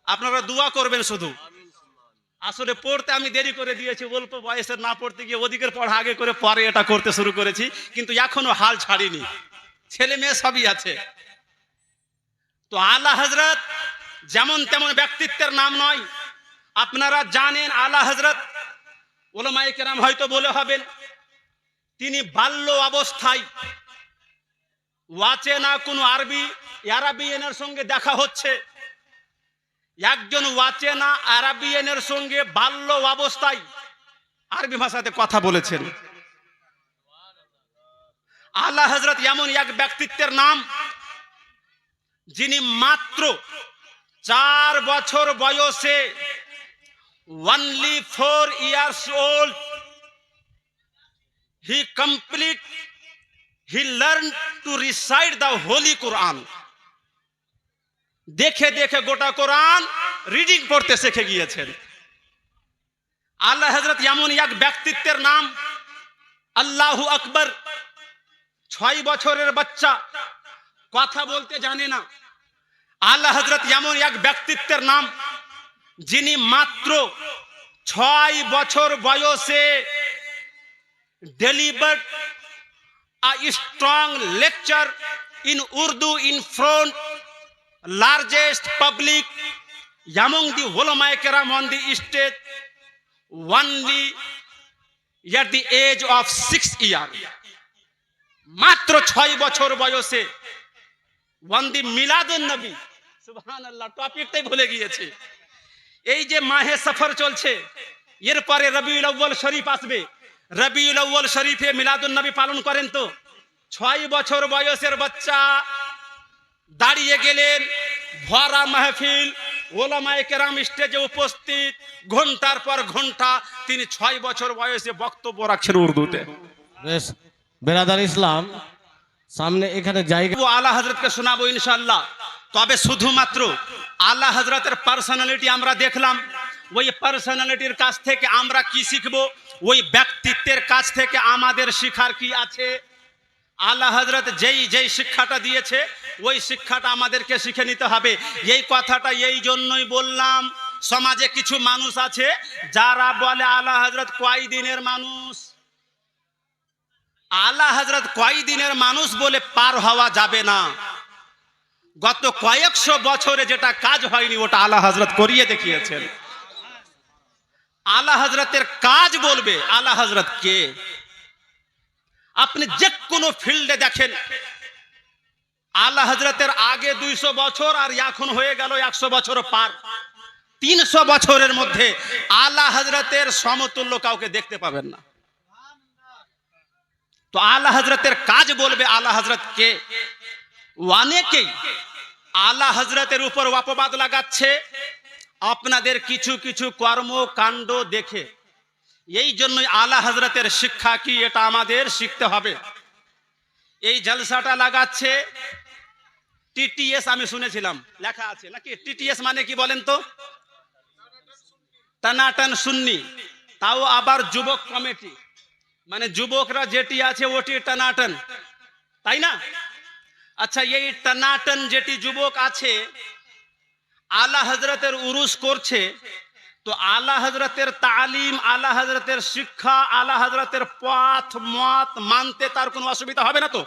আপনারা দোয়া করবেন শুধু। আসলে পড়তে আমি দেরি করে দিয়েছি, অল্প বয়সে না পড়তে গিয়ে ওদিকের পড়া আগে করে পরে এটা করতে শুরু করেছি, কিন্তু এখনো হাল ছাড়িনি, ছেলে মেয়ে সবই আছে। তো আলা হযরত যেমন তেমন ব্যক্তিত্বের নাম নয়। আপনারা জানেন আলা হযরত, উলামায়ে কেরাম হয়তো বলে হবেন তিনি বাল্য অবস্থায় ওয়াচেনা কোন আরাবিয়ানের সঙ্গে দেখা হচ্ছে। একজন ওয়াচেনা আরাবিয়ানের সঙ্গে বাল্য অবস্থায় আরবি ভাষাতে কথা বলেছেন। আলা হযরত এমন এক ব্যক্তিত্বের নাম যিনি মাত্র 4 বছর বয়সে, only 4 years old, he learned to recite the Holy Quran. দেখে দেখে গোটা কোরআন রিডিং পড়তে শিখে গিয়েছেন। আলা হযরত এমন এক ব্যক্তিত্বের নাম আল্লাহু আকবার। 6 বছরের বাচ্চা কথা বলতে জানে না। আলা হযরত এমন এক ব্যক্তিত্বের নাম যিনি মাত্র 6 বছর বয়সে delivered a strong lecture in Urdu in front largest public among the ulama kiram on the stage, only at the age of 6 years. মাত্র 6 বছর বয়সে on the মিলাদুন নবী, সুবহানাল্লাহ, টপিকটাই ভুলে গিয়েছে। এই যে মাহে সফর চলছে, এরপরে রবিউল আউয়াল শরীফ আসবে। রবিউল আউয়াল শরীফে মিলাদুন নবী পালন করেন। তো 6 বছর বয়সের বাচ্চা দাঁড়িয়ে গেলেন, ভরা মাহফিল, ওলামায়ে কেরাম স্টেজে উপস্থিত, ঘন্টার পর ঘন্টা তিনি 6 বছর বয়সে বক্তব্য রাখছেন উর্দুতে। বেশ বেরাদার ইসলাম, সামনে এখানে জায়গা আলা হযরতকে শোনাবো ইনশাআল্লাহ। তবে শুধুমাত্র আলা হযরতের পার্সোনালিটি আমরা দেখলাম, ওই পার্সোনালিটির কাছ থেকে আমরা কি শিখব, ওই ব্যক্তিত্বের কাছ থেকে আমাদের শিখার কি আছে। আলা হযরত যেই শিক্ষাটা দিয়েছে ওই শিক্ষাটা আমাদেরকে শিখে নিতে হবে। এই কথাটা এই জন্যই বললাম, সমাজে কিছু মানুষ আছে যারা বলে আলা হযরত কয় দিনের মানুষ। আলা হযরত কয় দিনের মানুষ বলে পার হওয়া যাবে না। গত কয়েকশো বছরে যেটা কাজ হয়নি ওটা আলা হযরত করিয়ে দেখিয়েছেন। আলা হযরতের কাজ বলবে আলা হযরত কে। আপনি যে কোনো ফিল্ডে দেখেন, আলা হযরতের আগে 200 বছর আর এখন হয়ে গেল 100 বছর পার, 300 বছরের মধ্যে আলা হযরতের সমতুল্য কাউকে দেখতে পাবেন না। তো আলা হযরতের কাজ বলবে আলা হযরত কে। অনেকেই আলা হযরতের উপর অপবাদ লাগাচ্ছে আপনাদের কিছু কিছু কর্মকাণ্ড দেখে। এই জন্যই আলা হযরতের শিক্ষা কি এটা আমাদের শিখতে হবে। এই জলসাটা লাগাচ্ছে টিটিএস, আমি শুনেছিলাম লেখা আছে নাকি। টিটিএস মানে কি বলেন তো? টানাটান সুন্নি, তাও আবার যুবক কমিটি, মানে যুবকরা যেটি আছে ওটি টানাটান, তাই না? আচ্ছা, এই টানাটান যেটি যুবক আছে আলা হযরতের উরুস করছে, তো আলা হযরতের তালিম, আলা হযরতের শিক্ষা, আলা হযরতের পথ মত মানতে তার কোনো অসুবিধা হবে না তো?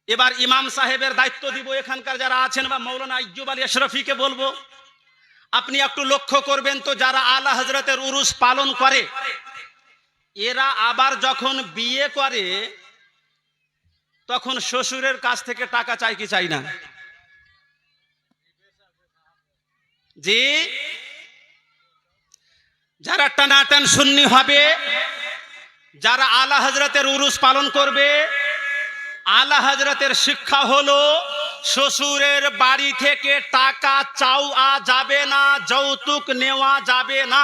এবার ইমাম সাহেবের দায়িত্ব দিব, এখানকার যারা আছেন বা মৌলানা আইয়ুব আলী আশরাফিকে বলবো, আপনি একটু লক্ষ্য করবেন তো, যারা আলা হযরতের উরুস পালন করে এরা আবার যখন বিয়ে করে তখন শ্বশুরের কাছ থেকে টাকা চাই কি চাই না? জি, যারা টানাটান সুন্নি হবে, যারা আলা হযরতের উরুস পালন করবে, আলা হযরতের শিক্ষা হলো শ্বশুরের বাড়ি থেকে টাকা চাওয়া যাবে না, যৌতুক নেওয়া যাবে না।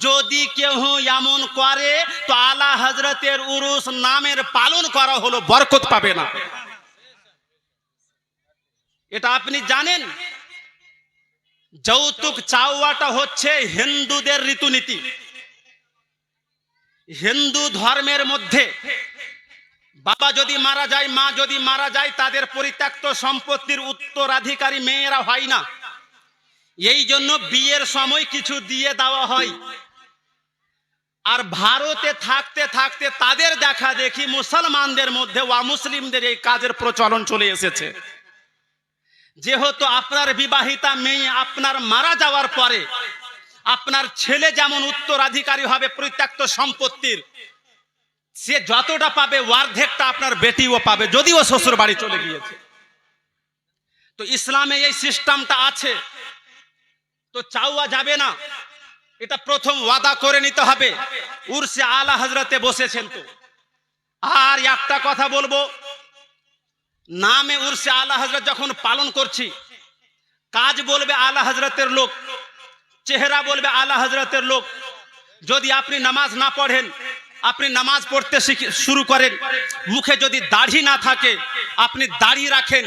যদি কেউ এমন করে তো আলা হযরতের উরুস নামের পালন করা হলো বরকত পাবে না। এটা আপনি জানেন? যৌতুক চাওয়াটা হচ্ছে হিন্দুদের রীতিনীতি। হিন্দু ধর্মের মধ্যে বাবা যদি মারা যায়, মা যদি মারা যায়, তাদের পরিত্যক্ত সম্পত্তির উত্তরাধিকারী মেয়েরা হয় না। এই জন্য বিয়ের সময় কিছু দিয়ে দেওয়া হয়। আর ভারতে থাকতে থাকতে তাদের দেখা দেখি মুসলমানদের মধ্যে অমুসলিমদের এই কাজের প্রচলন চলে এসেছে। যেহেতু আপনার বিবাহিতা মেয়ে আপনার মারা যাওয়ার পরে আপনার ছেলে যেমন উত্তরাধিকারী হবে পরিত্যক্ত সম্পত্তির, সে যতটা পাবে অর্ধেকটা আপনার বেটিও পাবে, যদিও শ্বশুর বাড়ি চলে গিয়েছে। তো ইসলামে এই সিস্টেমটা আছে, তো চাওয়া যাবে না। এটা প্রথম ওয়াদা করে নিতে হবে। উরসে আলা হযরতে বসেছেন তো। আর একটা কথা বলবো, নামে উরসে আলা হযরত যখন পালন করছি, কাজ বলবে আলা হযরতের লোক, চেহারা বলবে আলা হযরতের লোক। যদি আপনি নামাজ না পড়েন, আপনি নামাজ পড়তে শুরু করেন, মুখে যদি দাড়ি না থাকে আপনি দাড়ি রাখেন,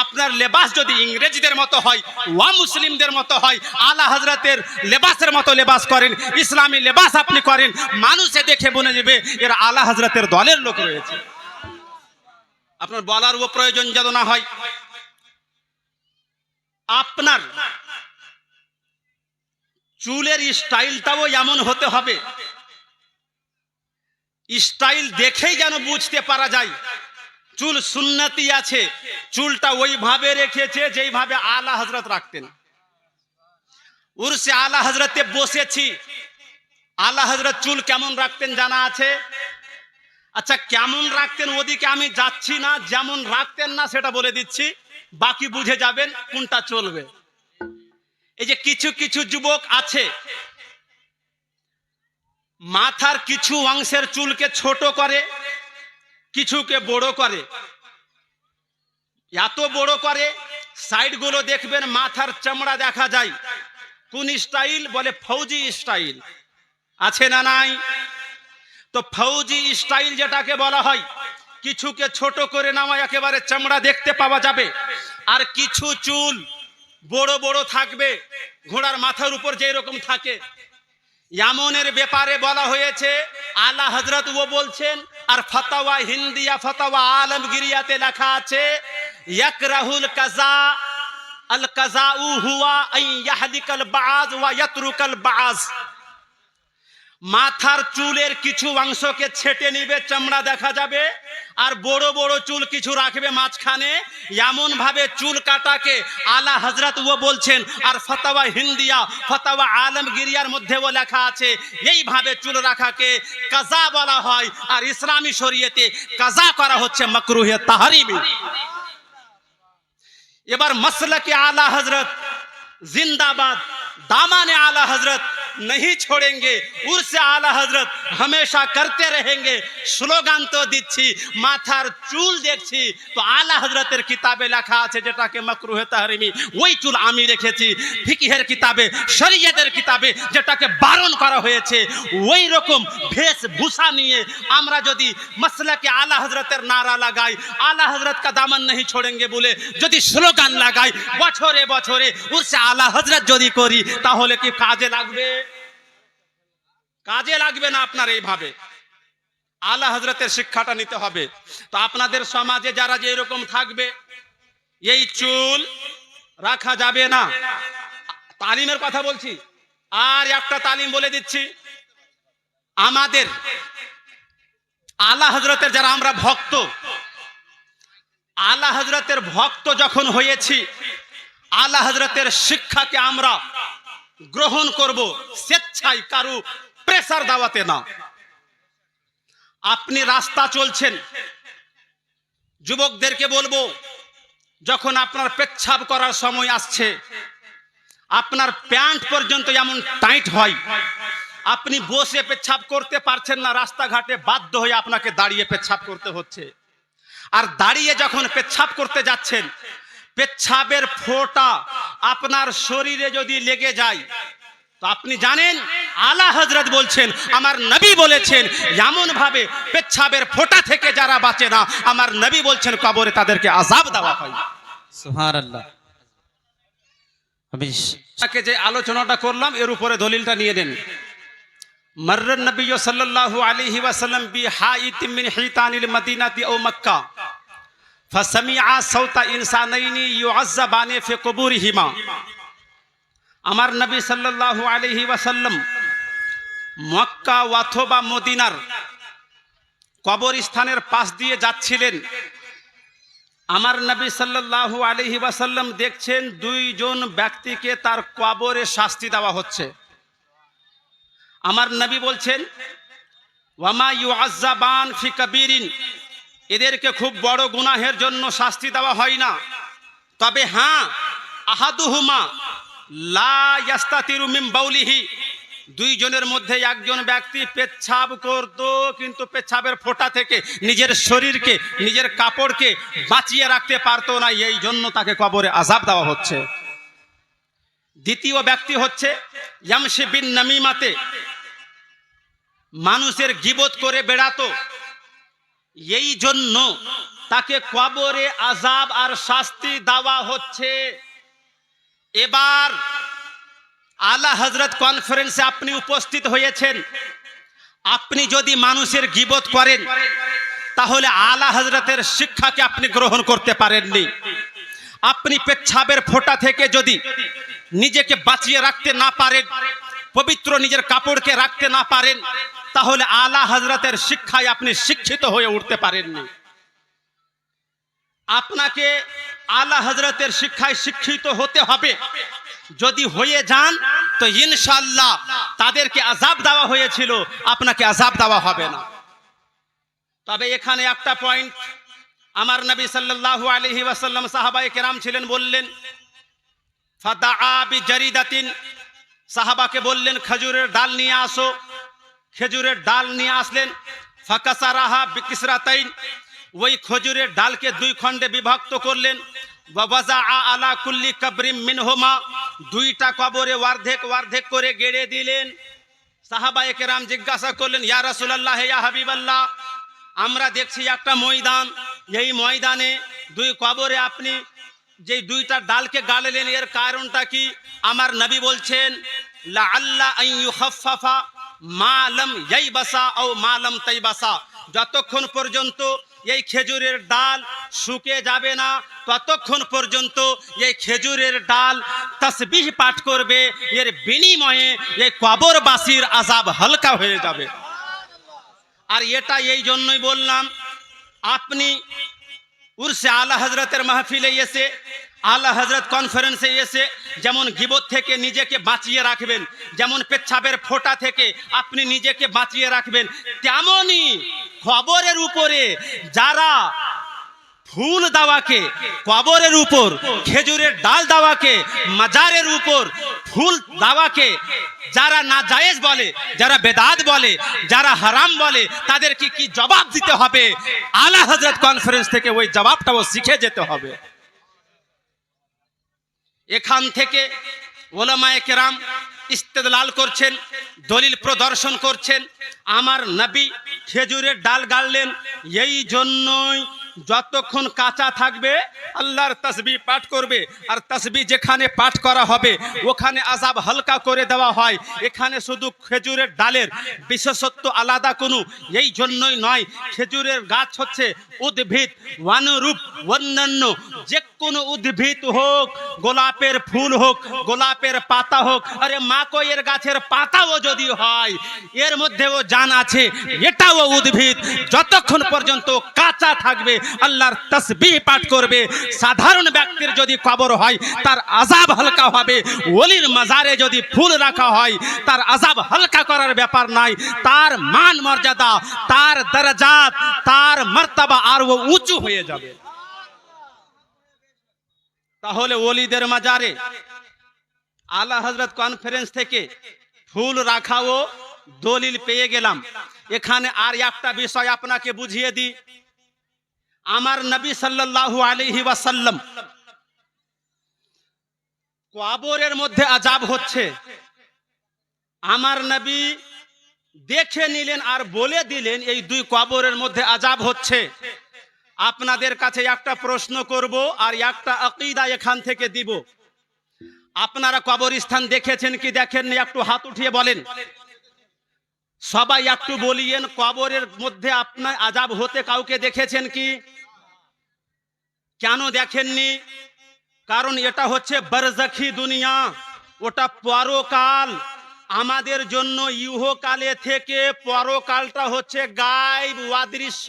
আপনার লেবাস যদি ইংরেজদের মতো হয়, ওয়া মুসলিমদের মতো হয়, আলা হযরতের লেবাসের মতো লেবাস করেন, ইসলামী লেবাস আপনি করেন, মানুষে দেখে বলে যাবে এরা আলা হযরতের দলের লোক রয়েছে। আপনার বলারও প্রয়োজন যেন না হয়। আপনার চুলের স্টাইলটাও এমন হতে হবে, স্টাইল দেখেই যেন বুঝতে পারা যায় চুল সুন্নতি আছে, চুলটা ওইভাবে রেখেছে যেইভাবে আলা হযরত রাখতেন। উরসে আলা হযরতে বসেছি, আলা হযরত চুল কেমন রাখতেন জানা আছে? আচ্ছা, কেমন রাখতেন ওদিকে আমি যাচ্ছি না, যেমন রাখতেন না সেটা বলে দিচ্ছি, বাকি বুঝে যাবেন কোনটা চলবে। এই যে কিছু কিছু যুবক আছে মাথার কিছু অংশের চুলকে ছোট করে, কিছুকে বড় করে, এত বড় করে সাইড গুলো দেখবেন মাথার চামড়া দেখা যায়। কোন স্টাইল বলে? ফৌজি স্টাইল। আছে না নাই? তো ফৌজি স্টাইল যেটাকে বলা হয়, কিছুকে ছোট করে নেওয়া, একেবারে চামড়া দেখতে পাওয়া যাবে। আর কিছু চুল বড় বড় থাকবে, ঘোড়ার মাথার উপর যে রকম থাকে, এমনের ব্যাপারে বলা হয়েছে। আলা হযরত ও বলছেন, আর ফতোয়া হিন্দিয়া ফতোয়া আলমগিরিয়াতে লেখা আছে, ইয়াকরাহুল কাজা আল কাজাউ হুয়া আন ইয়াহদিকাল বাআজ ওয়া ইয়াতরুকাল বাআজ। মাথার চুলের কিছু অংশকে ছেটে নিবে, চামড়া দেখা যাবে, আর বড় বড় চুল কিছু রাখবে মাঝখানে। এমন ভাবে চুল কাটাকে আলা হযরত ও বলছেন, আর ফতোয়া হিন্দিয়া ফতোয়া আলমগিরিয়ার মধ্যেও লেখা আছে এইভাবে চুল রাখাকে কাজা বলা হয়। আর ইসলামী শরীয়তে কাজা করা হচ্ছে মাকরুহে তাহরিমি। এবার মাসলাকে আলা হযরত जिंदाबाद, दामाने आला हजरत नहीं छोड़ेंगे, उर्से आला हजरत हमेशा करते रहेंगे। স্লোগান তো দিচ্ছি, মাথার চুল দেখছি তো আলা হযরতের কিতাবে লেখা আছে যেটাকে মাকরুহে তাহরিমি, ওই চুল আমি রেখেছি। ফিকহের কিতাবে, শরীয়তের কিতাবে যেটাকে বারণ করা হয়েছে, ওই রকম বেশভূষা নিয়ে আমরা যদি মাসলাকে আলা হযরতের নারা লাগাই, আলা হযরত কা দামান नहीं छोड़ेंगे বলে যদি স্লোগান লাগাই বছরে বছরে, উর্সে আলা হযরত যদি করি, তাহলে কি কাজে লাগবে? কাজে লাগবে না। আপনার এইভাবে আলা হযরতের শিক্ষাটা নিতে হবে। তো আপনাদের সমাজে যারা যে এরকম থাকবে, এই চুল রাখা যাবে না। তালিমের কথা বলছি। আর একটা তালিম বলে দিচ্ছি, আমাদের আলা হযরতের যারা আমরা ভক্ত, আলা হযরতের ভক্ত যখন হয়েছি, আলা হযরতের শিক্ষাকে আমরা গ্রহণ করব স্বেচ্ছায়, কারু প্রেসার দাওয়াতে না। আপনি রাস্তা চলছেন, যুবকদেরকে বলবো, যখন আপনার পেচ্ছাব করার সময় আসছে, আপনার প্যান্ট পর্যন্ত এমন টাইট হয়, আপনি বসে পেচ্ছাব করতে পারছেন না, রাস্তাঘাটে বাধ্য হয়ে আপনাকে দাঁড়িয়ে পেচ্ছাব করতে হচ্ছে। আর দাঁড়িয়ে যখন পেচ্ছাব করতে যাচ্ছেন, পেচ্ছাবের ফোঁটা আপনার শরীরে যদি লেগে যায়, তো আপনি জানেন আলা হযরত বলছেন, আমার নবী বলেছেন, এমন ভাবে পেচ্ছাবের ফোঁটা থেকে যারা বাঁচে না, আমার নবী বলছেন কবরে তাদেরকে আযাব দেওয়া হয়। সুবহানাল্লাহ। আমি তাকে যে আলোচনাটা করলাম এর উপরে দলিলটা নিয়ে নেন। মাররান নবী সাল্লাল্লাহু আলাইহি ওয়াসাল্লাম বিহাইতিন মিন হিতানিল মদিনাতি আও মক্কা ফাসামিআ সাউতা ইনসানাইনি ইউআযাবানি ফি কুবুরিহিমা। আমার নবী সাল্লাল্লাহু আলাইহি ওয়াসাল্লাম মক্কা অথবা মদিনার কবরস্থানের পাশ দিয়ে যাচ্ছিলেন। আমার নবী সাল্লাল্লাহু আলাইহি ওয়াসাল্লাম দেখছেন দুইজন ব্যক্তিকে তার কবরে শাস্তি দেওয়া হচ্ছে। আমার নবী বলছেন, ওয়ামা ইউআযাবান ফি কাবীরিন, এদেরকে খুব বড় গুনাহের জন্য শাস্তি দেওয়া হয় না, তবে হ্যাঁ, আহাদুহুমা লা ইয়াস্তাতিরু মিন বাউলিহি, দুইজনের মধ্যে একজন ব্যক্তি পেচ্ছাব করত, কিন্তু পেচ্ছাবের ফোঁটা থেকে নিজের শরীরকে, নিজের কাপড়কে বাঁচিয়ে রাখতে পারতো না, এই জন্য তাকে কবরে আযাব দেওয়া হচ্ছে। দ্বিতীয় ব্যক্তি হচ্ছে ইয়ামশি বিন নামিমাতে, মানুষের গীবত করে বেড়াতো, এই জন্য তাকে কবরে আযাব আর শাস্তি দেওয়া হচ্ছে। এবার আলা হযরত কনফারেন্সে আপনি উপস্থিত হয়েছেন, আপনি যদি মানুষের গীবত করেন, তাহলে আলা হযরতের শিক্ষাকে আপনি গ্রহণ করতে পারেননি। আপনি পেচ্ছাবের ফোঁটা থেকে যদি নিজেকে বাঁচিয়ে রাখতে না পারেন, পবিত্র নিজের কাপড়কে রাখতে না পারেন, তাহলে আলা হযরতের শিক্ষায় আপনি শিক্ষিত হয়ে উঠতে পারেননি। আপনাকে আলা হযরতের শিক্ষায় শিক্ষিত হতে হবে। যদি হয়ে যান তো ইনশাআল্লাহ তাদেরকে আযাব দেওয়া হয়েছিল, আপনাকে আযাব দেওয়া হবে না। তবে এখানে একটা পয়েন্ট, আমার নবী সাল্লাল্লাহু আলাইহি ওয়াসাল্লাম সাহাবায়ে কেরাম ছিলেন, বললেন ফাদাআ বিজারিদাতিন, সাহাবাকে বললেন খেজুরের ডাল নিয়ে আসো। খেজুরের ডাল নিয়ে আসলেন। ফাকাসারাহা বিকিসরাতাইন, ওই খেজুরের ডালকে দুই খণ্ডে বিভক্ত করলেন। ওয়াযাআ আলা কুল্লি কাবরিম মিনহুমা, দুইটা কবরে অর্ধেক অর্ধেক করে গেড়ে দিলেন। সাহাবায়ে কেরাম জিজ্ঞাসা করলেন, ইয়া রাসূলুল্লাহ, ইয়া হাবিবাল্লাহ, আমরা দেখছি একটা ময়দান, এই ময়দানে দুই কবরে আপনি যে দুইটা ডালকে গাড়লেন এর কারণটা কি? আমার নবী বলছেন লাআল্লা আন ইউখাফফাফা মা লাম ইয়াইবাসা আও মা লাম তাইবাসা, যতক্ষণ পর্যন্ত এই খেজুরের ডাল শুকিয়ে যাবে না ততক্ষণ পর্যন্ত এই খেজুরের ডাল তাসবিহ পাঠ করবে, এর বিনিময়ে এই কবরবাসীর আযাব হালকা হয়ে যাবে। আর এটা এই জন্যই বললাম, আপনি উরসে আলা হজরতের মাহফিলে এসে, আলা হজরত কনফারেন্সে এসে যেমন গিবত থেকে নিজেকে বাঁচিয়ে রাখবেন, যেমন পেচ্ছাবের ফোঁটা থেকে আপনি নিজেকে বাঁচিয়ে রাখবেন, তেমনই খবরের উপরে যারা ফুল দেওয়াকে, কবরের উপর খেজুরের ডাল দেওয়াকে, মাজারের উপর ফুল দেওয়াকে যারা নাজায়েজ বলে, যারা বেদাত বলে, যারা হারাম বলে, তাদেরকে কি জবাব দিতে হবে? আলা হযরত কনফারেন্স থেকে ওই জবাবটাও শিখে যেতে হবে। এখান থেকে ওলামায়ে কেরাম ইস্তেদলাল করছেন, দলিল প্রদর্শন করছেন। আমার নবী খেজুরের ডাল গাড়লেন এই জন্যই যতক্ষণ কাঁচা থাকবে আল্লাহর তাসবিহ পাঠ করবে, আর তাসবিহ যেখানে পাঠ করা হবে ওখানে আযাব হালকা করে দেওয়া হয়। এখানে শুধু খেজুরের ডালের বিশেষত্ব আলাদা কোনো এই জন্যই নয়, খেজুরের গাছ হচ্ছে উদ্ভিদ ওয়ানুরূপ, অন্যান্য যে কোনো উদ্ভিদ হোক, গোলাপের ফুল হোক, গোলাপের পাতা হোক, আরে মাকইয়ের গাছের পাতাও যদি হয় এর মধ্যেও জান আছে, এটাও উদ্ভিদ। যতক্ষণ পর্যন্ত কাঁচা থাকবে আল্লাহর তাসবিহ পাঠ করবে। সাধারণ ব্যক্তির যদি কবর হয় তার আযাব হালকা হবে, ওলির মাজারে যদি ফুল রাখা হয় তার আযাব হালকা করার ব্যাপার নাই, তার মান মর্যাদা, তার দরজাত, তার মর্তবা আরো উঁচু হয়ে যাবে। তাহলে ওলিদের মাজারে আলা হযরত কনফারেন্স থেকে ফুল রাখাও দলিল পেয়ে গেলাম। এখানে আর একটা বিষয় আপনাকে বুঝিয়ে দিই, আমার নবী সাল্লাল্লাহু আলাইহি ওয়াসাল্লাম কবরের মধ্যে আযাব হচ্ছে, আমার নবী দেখে নিলেন আর বলে দিলেন এই দুই কবরের মধ্যে আযাব হচ্ছে। আপনাদের কাছে একটা প্রশ্ন করব আর একটা আকীদা এখান থেকে দিব। আপনারা কবরস্থান দেখেছেন কি দেখেননি? একটু হাত উঠিয়ে বলেন। সবাই একটু বলিয়েন, কবরের মধ্যে আপনার আযাব হতে কাউকে দেখেছেন কি? কেন দেখেননি? কারণ এটা হচ্ছে বারজাখি দুনিয়া, ওটা পরকাল। আমাদের জন্য ইহকালে থেকে পরকালটা হচ্ছে গায়েব, অদৃশ্য।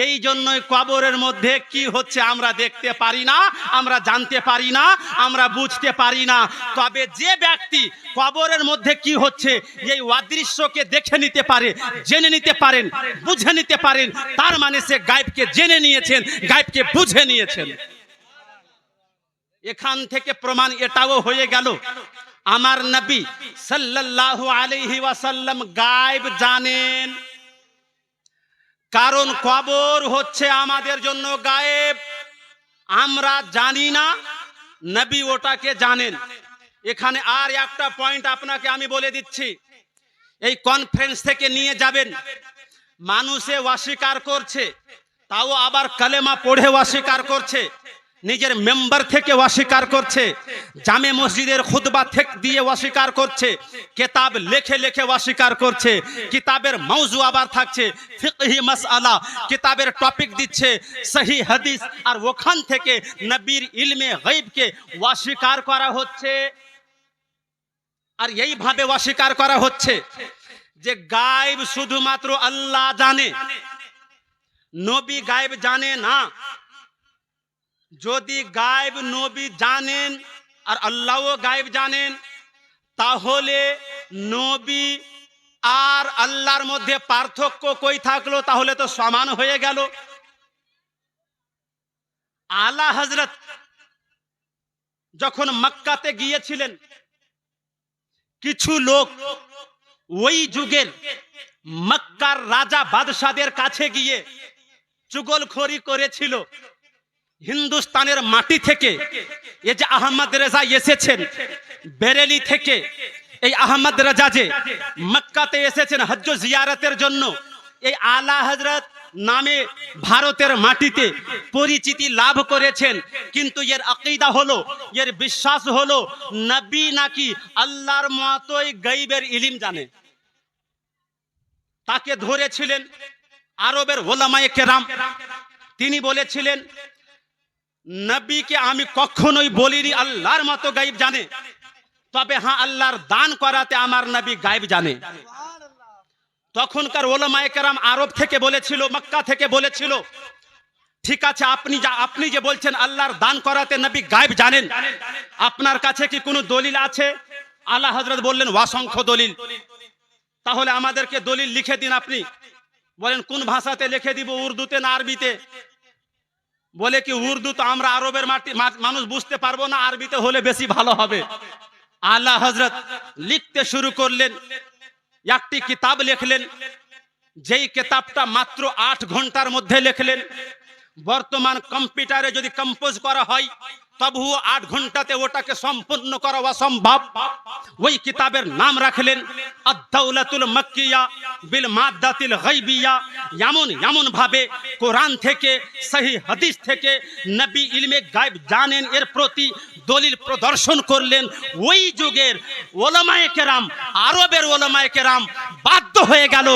এই জন্যই কবরের মধ্যে কি হচ্ছে আমরা দেখতে পারি না, আমরা জানতে পারি না, আমরা বুঝতে পারি না। তবে যে ব্যক্তি কবরের মধ্যে কি হচ্ছে এই অদৃশ্যকে দেখে নিতে পারে, জেনে নিতে পারেন, বুঝে নিতে পারেন, তার মানে সে গায়েবকে জেনে নিয়েছেন, গায়েবকে বুঝে নিয়েছেন। এখান থেকে প্রমাণ এটাও হয়ে গেল আমার নবী সাল্লাল্লাহু আলাইহি ওয়াসাল্লাম গায়েব জানেন। কারণ কবর হচ্ছে আমাদের জন্য গায়েব, আমরা জানি না, নবী ওটাকে জানেন। এখানে আর একটা পয়েন্ট আপনাকে আমি বলে দিচ্ছি, এই কনফারেন্স থেকে নিয়ে যাবেন, মানুষে অস্বীকার করছে, তাও আবার কালেমা পড়ে অস্বীকার করছে, নিজের মেম্বার থেকে অস্বীকার করছে, জামে মসজিদের খুতবা থেকে দিয়ে অস্বীকার করছে, কিতাব লেখে লেখে অস্বীকার করছে, কিতাবের মওজু আবার থাকছে ফিকহি মাসআলা, কিতাবের টপিক দিচ্ছে সহি হাদিস, আর ওখান থেকে নবীর ইলমে গায়বকে অস্বীকার করা হচ্ছে। আর এইভাবে অস্বীকার করা হচ্ছে যে গায়েব শুধুমাত্র আল্লাহ জানে, নবী গায়েব জানে না। যদি গায়েব নবী জানেন আর আল্লাহও গায়েব জানেন, তাহলে নবী আর আল্লাহর মধ্যে পার্থক্য কই থাকলো? তাহলে তো সমান হয়ে গেল। আলা হযরত যখন মক্কাতে গিয়েছিলেন, কিছু লোক ওই যুগের মক্কার রাজা বাদশাদের কাছে গিয়ে চুগলখড়ি করেছিল। হিন্দুস্তানের মাটি থেকে এই যে আহমদ রেজা এসেছেন বেরেলি থেকে, এই আহমদ রেজা যে মক্কাতে এসেছেন হজ্জ জিয়ারতের জন্য, এই আলা হযরত নামে ভারতের মাটিতে পরিচিতি লাভ করেছেন, কিন্তু এর আকীদা হলো, এর বিশ্বাস হলো নবী নাকি আল্লাহর মতোই গায়বের ইলম জানে। তাকে ধরেছিলেন আরবের ওলামায়ে কেরাম। তিনি বলেছিলেন নবীকে আমি কখনোই বলিনি আল্লাহর মতো গায়ব জানে, তবে হ্যাঁ আল্লাহর দান করাতে আমার নবী গায়ব জানে। তখনকার ওলামায়ে কেরাম আরব থেকে বলেছিল, মক্কা থেকে বলেছিল, ঠিক আছে আপনি যে বলছেন আল্লাহর দান করাতে নবী গায়ব জানেন, আপনার কাছে কি কোনো দলিল আছে? আলা হযরত বললেন অসংখ্য দলিল। তাহলে আমাদেরকে দলিল লিখে দিন। আপনি বলেন কোন ভাষাতে লিখে দিব, উর্দুতে না আরবিতে? বলে কি উর্দু তো আমরা আরবের মানুষ বুঝতে পারবো না, আরবিতে হলে বেশি ভালো হবে। আলা হযরত লিখতে শুরু করলেন, একটি কিতাব লিখলেন, যেই কিতাবটা মাত্র 8 ঘন্টার মধ্যে লিখলেন। বর্তমান কম্পিউটারে যদি কম্পোজ করা হয় তবুও 8 ঘন্টাতে ওটাকে সম্পূর্ণ করা অসম্ভব। ওই কিতাবের নাম রাখলেন আদ-দাওলাতুল মাক্কিয়া বিল মাদ্দাতিল গায়বিয়া। এমন ভাবে কোরআন থেকে, সহি হাদিস থেকে নবী ইলমে গায়ব জানেন এর প্রতি দলিল প্রদর্শন করলেন। ওই যুগের ওলামায়ে কেরাম, আরবের ওলামায়ে কেরাম বাধ্য হয়ে গেল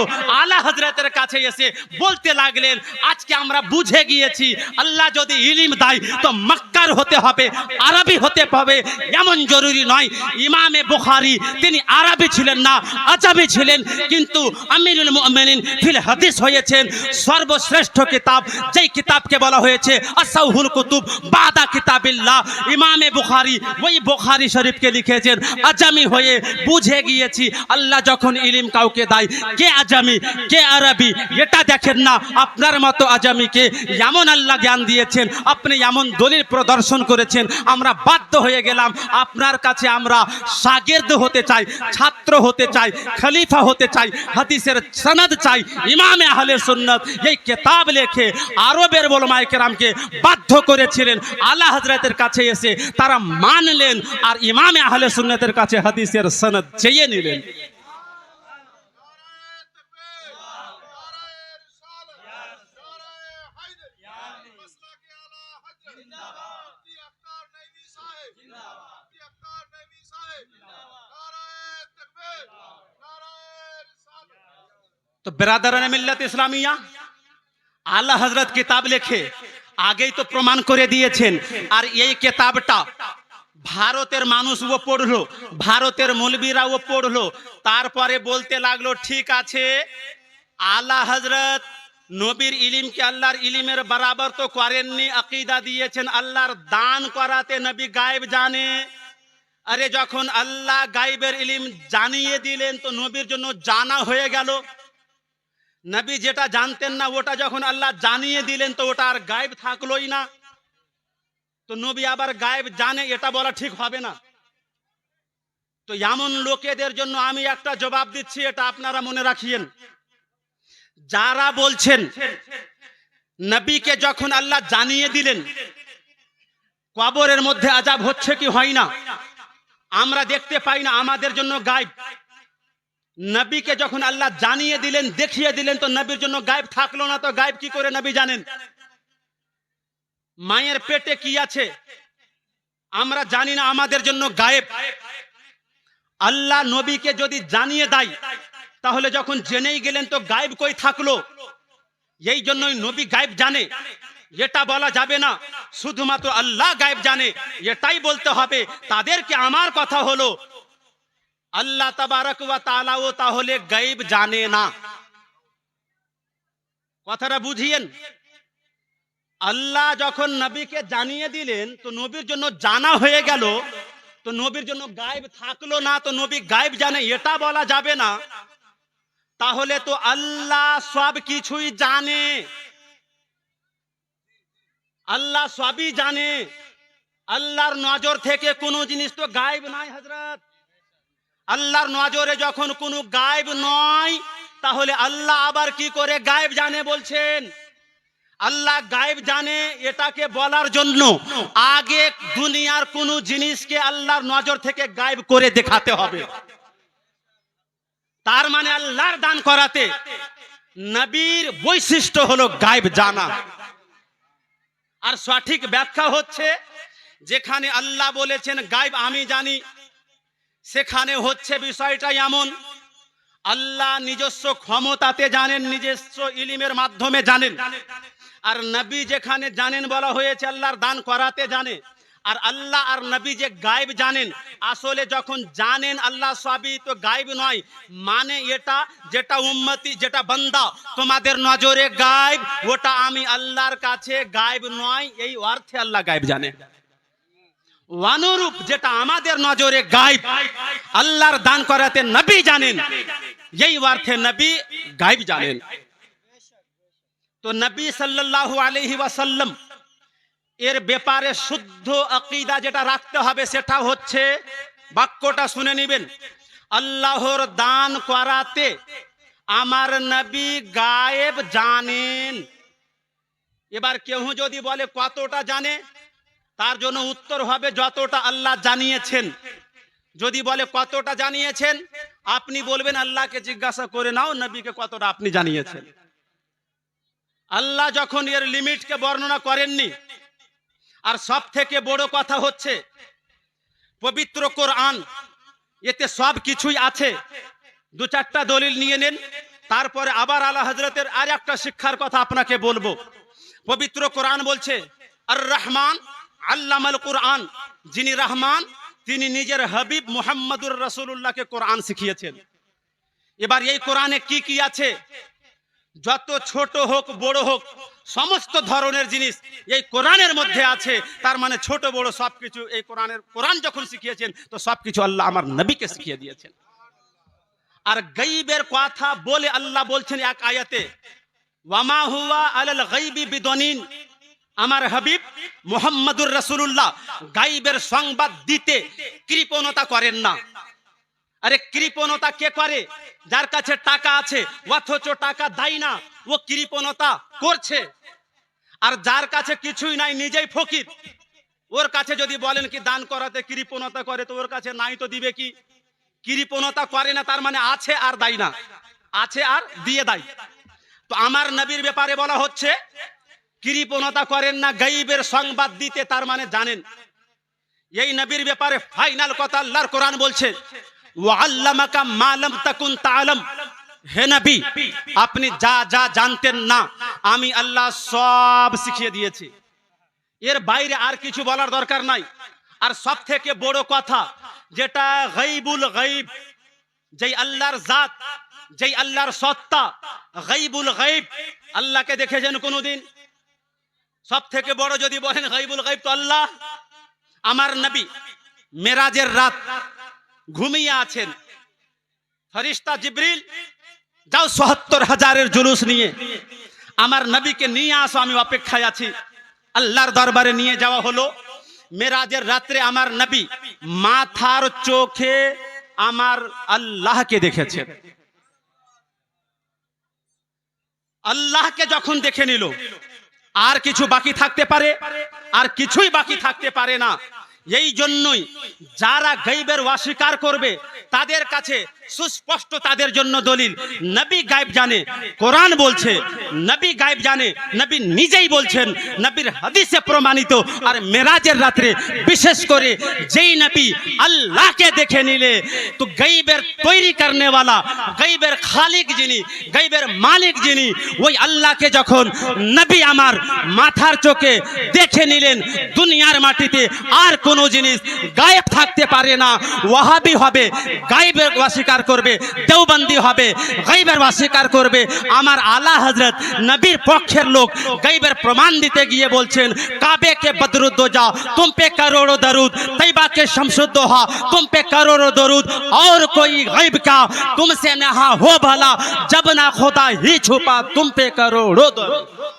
আলা হযরতের কাছে এসে বলতে লাগলেন, আজকে আমরা বুঝে গিয়েছি আল্লাহ যদি ইলম দেয় তো মক্কার হতে হবে, আরবি হতে হবে এমন জরুরি নয়। ইমামে বুখারী তিনি আরবি ছিলেন না, আজামি ছিলেন, কিন্তু আমিরুল মুমিনিন ফিল হাদিস হয়েছেন। সর্বশ্রেষ্ঠ কিতাব যেই কিতাবকে বলা হয়েছে আসাহুল কুতুব বাদা কিতাবিল্লাহ, ইমামে বুখারী ওই বুখারী শরীফকে লিখেছেন আজামি হয়ে। বুঝে গিয়েছি আল্লাহ যখন ইলম কাউকে দেয়, কে আজামি কে আরবি এটা দেখেন না, আপনার মতো আজামিকে এমন আল্লাহ জ্ঞান দিয়েছেন, আপনি এমন দলিল প্রদর্শন করেছেন, আমরা বাধ্য হয়ে গেলাম আপনার কাছে। আমরা শাগির্দ হতে চাই, ছাত্র হতে চাই, খলিফা হতে চাই, হাদিসের সনদ চাই। ইমামে আহলে সুন্নাত এই কিতাব লিখে আরবের ওলামায়ে কেরামকে বাধ্য করেছিলেন আলা হযরতের কাছে এসে তারা মানলেন, আর ইমামে আহলে সুন্নাতের কাছে হাদিসের সনদ চেয়ে নিলেন। তো বেরাদারানে মিল্লাত ইসলামিয়া, আলা হযরত কিতাব লিখে আগেই তো প্রমাণ করে দিয়েছেন। আর এই কিতাবটা ভারতের মানুষও পড়লো, ভারতের মৌলবীরাও পড়লো, তারপরে বলতে লাগলো ঠিক আছে আলা হযরত নবীর ইলমকে আল্লাহর ইলমের বরাবর তো করেননি, আকীদা দিয়েছেন আল্লাহর দান করাতে নবী গায়েব জানে। আরে যখন আল্লাহ গায়েবের ইলম জানিয়ে দিলেন তো নবীর জন্য জানা হয়ে গেল। নবী যেটা জানতেন না ওটা যখন আল্লাহ জানিয়ে দিলেন তো ওটা আর গায়েব থাকলোই না। তো নবী আবার গায়েব জানে এটা বলা ঠিক হবে না। তো এমন লোকেদের জন্য আমি একটা জবাব দিচ্ছি, এটা আপনারা মনে রাখিয়েন। যারা বলছেন নবীকে যখন আল্লাহ জানিয়ে দিলেন কবরের মধ্যে আযাব হচ্ছে কি হয় না, আমরা দেখতে পাই না, আমাদের জন্য গায়েব। নবীকে যখন আল্লাহ জানিয়ে দিলেন, দেখিয়ে দিলেন, তো নবীর জন্য গায়েব থাকলো না, তো গায়েব কি করে নবী জানেন? মায়ের পেটে কি আছে আমরা জানি না, আমাদের জন্য গায়েব। আল্লাহ নবীকে যদি জানিয়ে দেয় তাহলে যখন জেনেই গেলেন তো গায়েব কই থাকলো? এই জন্যই নবী গায়েব জানে এটা বলা যাবে না, শুধুমাত্র আল্লাহ গায়েব জানে এটাই বলতে হবে। তাদেরকে আমার কথা হলো আল্লাহ তাবারক ওয়া তাআলাও তাহলে গায়েব জানে না। কথাটা বুঝিয়েন। আল্লাহ যখন নবীকে জানিয়ে দিলেন তো নবীর জন্য জানা হয়ে গেল, তো নবীর জন্য গায়েব থাকলো না, তো নবী গায়েব জানে এটা বলা যাবে না। তাহলে তো আল্লাহ সব কিছুই জানে, আল্লাহ সবই জানে। আল্লাহর নজর থেকে কোনো জিনিস তো গায়েব নাই হযরত। আল্লাহর নজরে যখন কোনো গায়েব নয় তাহলে আল্লাহ আবার কি করে গায়েব জানে বলছেন? আল্লাহ গায়েব জানে এটাকে বলার জন্য আগে দুনিয়ার কোনো জিনিসকে আল্লাহর নজর থেকে গায়েব করে দেখাতে হবে। তার মানে আল্লাহর দান করাতে নবীর বৈশিষ্ট্য হলো গায়েব জানা। আর সঠিক ব্যাখ্যা হচ্ছে যেখানে আল্লাহ বলেছেন গায়েব আমি জানি, সেখানে হচ্ছে বিষয়টা এমন আল্লাহ নিজস্ব ক্ষমতাতে জানেন, নিজস্ব ইলমের মাধ্যমে জানেন। আর নবী যেখানে জানেন বলা হয়েছে আল্লাহর দান করাতে জানে। আর আল্লাহ আর নবী যে গায়েব জানেন, আসলে যখন জানেন আল্লাহ সবই, তো গায়েব নয়, মানে এটা যেটা উম্মতি যেটা বান্দা তোমাদের নজরে গায়েব, ওটা আমি আল্লাহর কাছে গায়েব নয়, এই অর্থে আল্লাহ গায়েব জানে। অনুরূপ যেটা আমাদের নজরে গায়েব, আল্লাহর দান করাতে নবী জানেন, এই অর্থে নবী গায়েব জানেন। তো নবী সাল্লাল্লাহু আলাইহি ওয়াসাল্লাম এর ব্যাপারে শুদ্ধ আকীদা যেটা রাখতে হবে সেটা হচ্ছে, বাক্যটা শুনে নেবেন, আল্লাহর দান করাতে আমার নবী গায়েব জানেন। এবার কেউ যদি বলে কতটা জানে, তার জন্য উত্তর হবে যতটা আল্লাহ জানিয়েছেন। যদি বলে কতটা জানিয়েছেন, আপনি বলবেন আল্লাহকে জিজ্ঞাসা করে নাও নবীকে কতটা আপনি জানিয়েছেন। আল্লাহ যখন এর লিমিটকে বর্ণনা করেননি। আর সব থেকে বড় কথা হচ্ছে পবিত্র কোরআন, এতে সব কিছুই আছে। দু চারটা দলিল নিয়ে নেন, তারপরে আবার আলা হযরতের আর একটা শিক্ষার কথা আপনাকে বলবো। পবিত্র কোরআন বলছে আর রহমান আল্লামাল কোরআন, যিনি রহমান তিনি নিজের হাবিব মুহাম্মদুর রাসূলুল্লাহকে কোরআন শিখিয়েছেন। এবার এই কোরআনে কি কি আছে, যত ছোট হোক বড় হোক সমস্ত ধরনের জিনিস এই কোরআনের মধ্যে আছে। তার মানে ছোট বড় সবকিছু এই কোরআন যখন শিখিয়েছেন, তো সবকিছু আল্লাহ আমার নবীকে শিখিয়ে দিয়েছেন। আর গায়বের কথা বলে আল্লাহ বলছেন এক আয়াতে, ওয়ামা হুয়া আলাল গায়বি বিদনিন, আমার হাবিব মুহাম্মদুর রাসূলুল্লাহ গায়বের সংবাদ দিতে কৃপণতা করেন না। আরে কৃপণতা কে করে? যার কাছে টাকা আছে অথচ টাকা দেয় না, ও কৃপণতা করছে। আর যার কাছে কিছুই নাই, নিজেই ফকির, ওর কাছে যদি বলেন কি দান করাতে কৃপণতা করে, তো ওর কাছে নাই তো দিবে কি? কৃপণতা করে না, তার মানে আছে আর দেয় না, আছে আর দিয়ে দেয়। তো আমার নবীর ব্যাপারে বলা হচ্ছে কৃপণতা করেন না, গায়বের সংবাদ দিতে, তার মানে জানেন। এই নবীর ব্যাপারে ফাইনাল কথা আল্লাহর কোরআন বলছে ওয়াল্লামাকা মা লাম তাকুন তাআলাম, হে নবী আপনি যা যা জানতেন না আমি আল্লাহ সব শিখিয়ে দিয়েছি। এর বাইরে আর কিছু বলার দরকার নাই। আর সব থেকে বড় কথা যেটা গায়বুল গায়ব, যেই আল্লাহর জাত, যেই আল্লাহর সত্তা, গায়বুল গায়ব, আল্লাহকে দেখেছেন কোনোদিন? সব থেকে বড় যদি বলেন গায়বুল গায়ব, তো আল্লাহ। আমার নবী মেরাজের রাত ঘুমিয়ে আছেন, ফেরেশতা জিবরিল যাও ৭৭,০০০ জুলুস নিয়ে আমার নবীকে নিয়ে আসো, আমি অপেক্ষায় আছি। আল্লাহর দরবারে নিয়ে যাওয়া হলো। মেরাজের রাত্রে আমার নবী মাথার চোখে আমার আল্লাহকে দেখেছেন। আল্লাহকে যখন দেখে নিল, আর কিছু বাকি থাকতে পারে? আর কিছুই বাকি থাকতে পারে না। এই জন্যই যারা গায়বের অস্বীকার করবে তাদের কাছে সুস্পষ্ট তাদের জন্য দলিল, নবী গায়ব জানে, কোরআন বলছে নবী গায়ব জানে, নবী নিজেই বলছেন, নবীর হাদিসে প্রমাণিত। আর মেরাজের রাত্রে বিশেষ করে যেই নবী আল্লাহকে দেখে নিলে, তো গায়বের তৈরি করনে वाला, গায়বের খালিক যিনি, গায়বের মালিক যিনি, ওই আল্লাহকে যখন নবী আমার মাথার চোখে দেখে নিলেন, দুনিয়ার মাটিতে আর কোনো জিনিস গায়েব থাকতে পারে না। ওয়াহাবি হবে গায়েবের অস্বীকার করবে, দেওবন্দি হবে গায়েবের অস্বীকার করবে। আমার আলা হযরত নবীর পক্ষের লোক গায়েবের প্রমাণ দিতে গিয়ে বলছেন, কাবে কে বদরুদ্দোজা तुम पे करोड़ों दरूद, तैयबा के शमसुद्दोहा तुम पे करोड़ों दरूद, और कोई गैब का तुमसे नहा हो भला, जब ना खुदा ही छुपा तुम पे करोड़ों दरूद।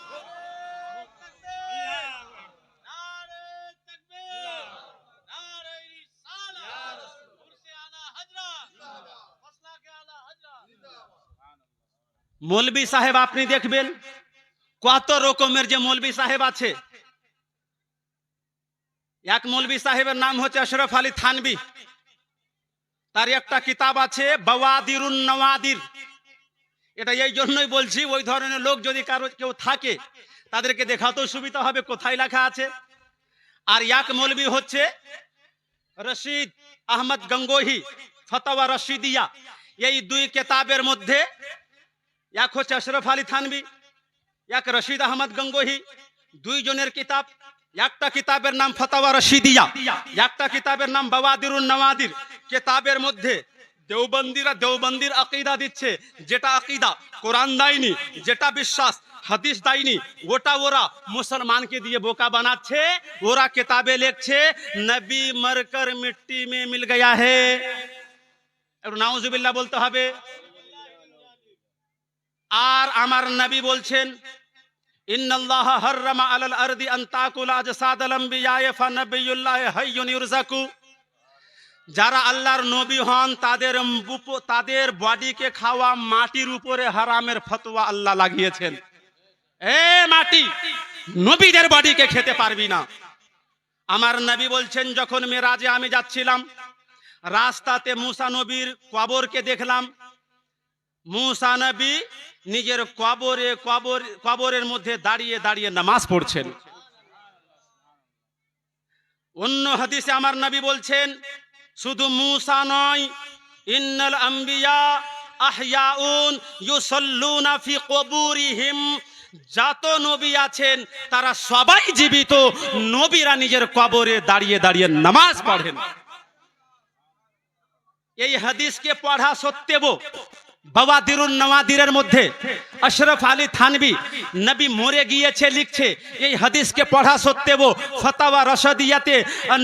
মৌলবী সাহেব আপনি দেখবেন কত রকমের যে মৌলবী সাহেব আছে। এক মৌলবী সাহেবের নাম হচ্ছে আশরাফ আলী থানভী, তার একটা কিতাব আছে বাওয়াদিরুন নওয়াদির। এটা এই জন্যই বলছি, ওই ধরনের লোক যদি কারো কেউ থাকে তাদেরকে দেখাতেও সুবিধা হবে কোথায় লেখা আছে। আর এক মৌলবি হচ্ছে রশিদ আহমদ গঙ্গোহী, ফতোয়া রশিদিয়া। এই দুই কিতাবের মধ্যে এক হচ্ছে আশরাফ আলী থানভী, এক রশিদ আহমদ গঙ্গোহী, দুইজনের কিতাব। একটা কিতাবের নাম ফতোয়া রশিদিয়া, একটা কিতাবের নাম বাওয়াদিরুন নওয়াদির। কিতাবের মধ্যে দেওবন্দিরা দেওবন্দির আকীদা দিচ্ছে, যেটা আকীদা কোরআন দেয়নি, যেটা বিশ্বাস হাদিস দেয়নি, ওটা ওরা মুসলমানকে দিয়ে বোকা বানাচ্ছে। ওরা কিতাবে লিখছে নবী মরকর মিট্টি মে মিল গয়া হে। একটু নাউজুবিল্লাহ বলতে হবে। আর আমার নবী বলছেন ইন্নাল্লাহ হাররামা আলাল আরদি আন তাকুলা আজসাদাল আমবিয়া ফানাবিয়ুল্লাহ হাইয়ুন ইরযাকু। যারা আল্লাহর নবী হন তাদের বডিকে খাওয়া মাটির উপরে হারামের ফতোয়া আল্লাহ লাগিয়েছেন। এ মাটি, নবীদের বডিকে খেতে পারবি না। আমার নবী বলছেন যখন মেরাজে আমি যাচ্ছিলাম, রাস্তাতে মুসা নবীর কবরকে দেখলাম। মুসা নবী নিজের কবরের মধ্যে দাঁড়িয়ে দাঁড়িয়ে নামাজ পড়ছেন। অন্য হাদিসে আমার নবী বলছেন শুধু মুসা নয়, ইন্নাল আম্বিয়া আহয়াউন ইউসাল্লুনা ফি কুবুরিহিম। যত নবী আছেন তারা সবাই জীবিত, নবীরা নিজের কবরে দাঁড়িয়ে দাঁড়িয়ে নামাজ পড়েন। এই হাদিসকে পড়া সত্ত্বেও বাওয়াদিরুন নওয়াদিরের মধ্যে আশরাফ আলী থানভী নবী মরে গিয়েছে লিখছে। এই হাদিসকে পড়া সত্ত্বেও ফতোয়া রশিদিয়াতে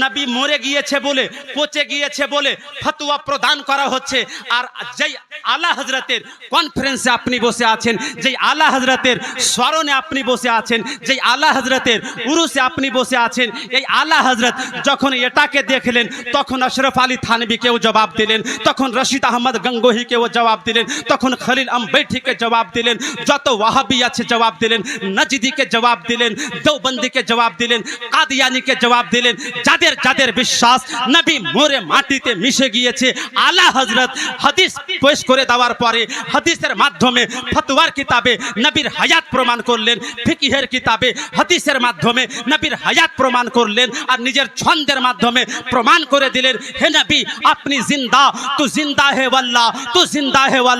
নবী মরে গিয়েছে বলে, পচে গিয়েছে বলে ফতোয়া প্রদান করা হচ্ছে। আর যেই আলা হযরতের কনফারেন্সে আপনি বসে আছেন, যেই আলা হযরতের স্মরণে আপনি বসে আছেন, যেই আলা হযরতের উরুসে আপনি বসে আছেন, এই আলা হযরত যখন এটাকে দেখলেন তখন আশরাফ আলী থানভীকেও জবাব দিলেন, তখন রশিদ আহমদ গঙ্গোহীকেও জবাব দিলেন, তখন খলিল আম্বেঠিকে জবাব দিলেন, যত ওয়াহাবি আছে জবাব দিলেন, নজদিকে জবাব দিলেন, দেওবন্দিকে জবাব দিলেন, কাদিয়ানিকে জবাব দিলেন। যাদের যাদের বিশ্বাস নবী মরে মাটিতে মিশে গিয়েছে, আলা হযরত হাদিস পেশ করে দেওয়ার পরে হাদিসের মাধ্যমে ফতোয়ার কিতাবে নবীর হায়াত প্রমাণ করলেন, ফিকহের কিতাবে হাদিসের মাধ্যমে নবীর হায়াত প্রমাণ করলেন, আর নিজের ছন্দের মাধ্যমে প্রমাণ করে দিলেন হে নবী আপনি জিন্দা, তু জিন্দা হে ওয়াল্লাহ, তু জিন্দা হে ওয়াল্লাহ,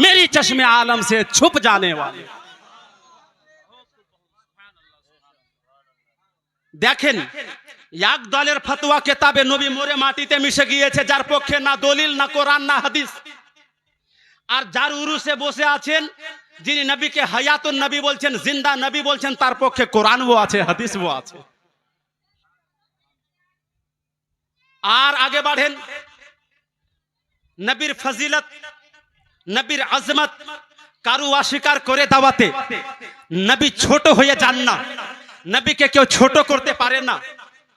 मेरी चश्मे आलम से छुप जाने वाले। দেখেন এক দলের ফতোয়া কিতাবে নবী মরে মাটিতে মিশে গিয়েছে, যার পক্ষে না দলিল, না কোরআন, না হাদিস। আর যার উরুসে বসে আছেন, যিনি নবীকে হায়াতুন নবী বলছেন, জিন্দা নবী বলছেন, তার পক্ষে কোরআনও আছে, হাদিসও আছে। আর আগে বাড়েন, নবীর ফজিলত, নবীর আজমত কারু অস্বীকার করে দাওয়াতে নবী ছোট হয়ে যান না, নবীকে কেউ ছোট করতে পারে না।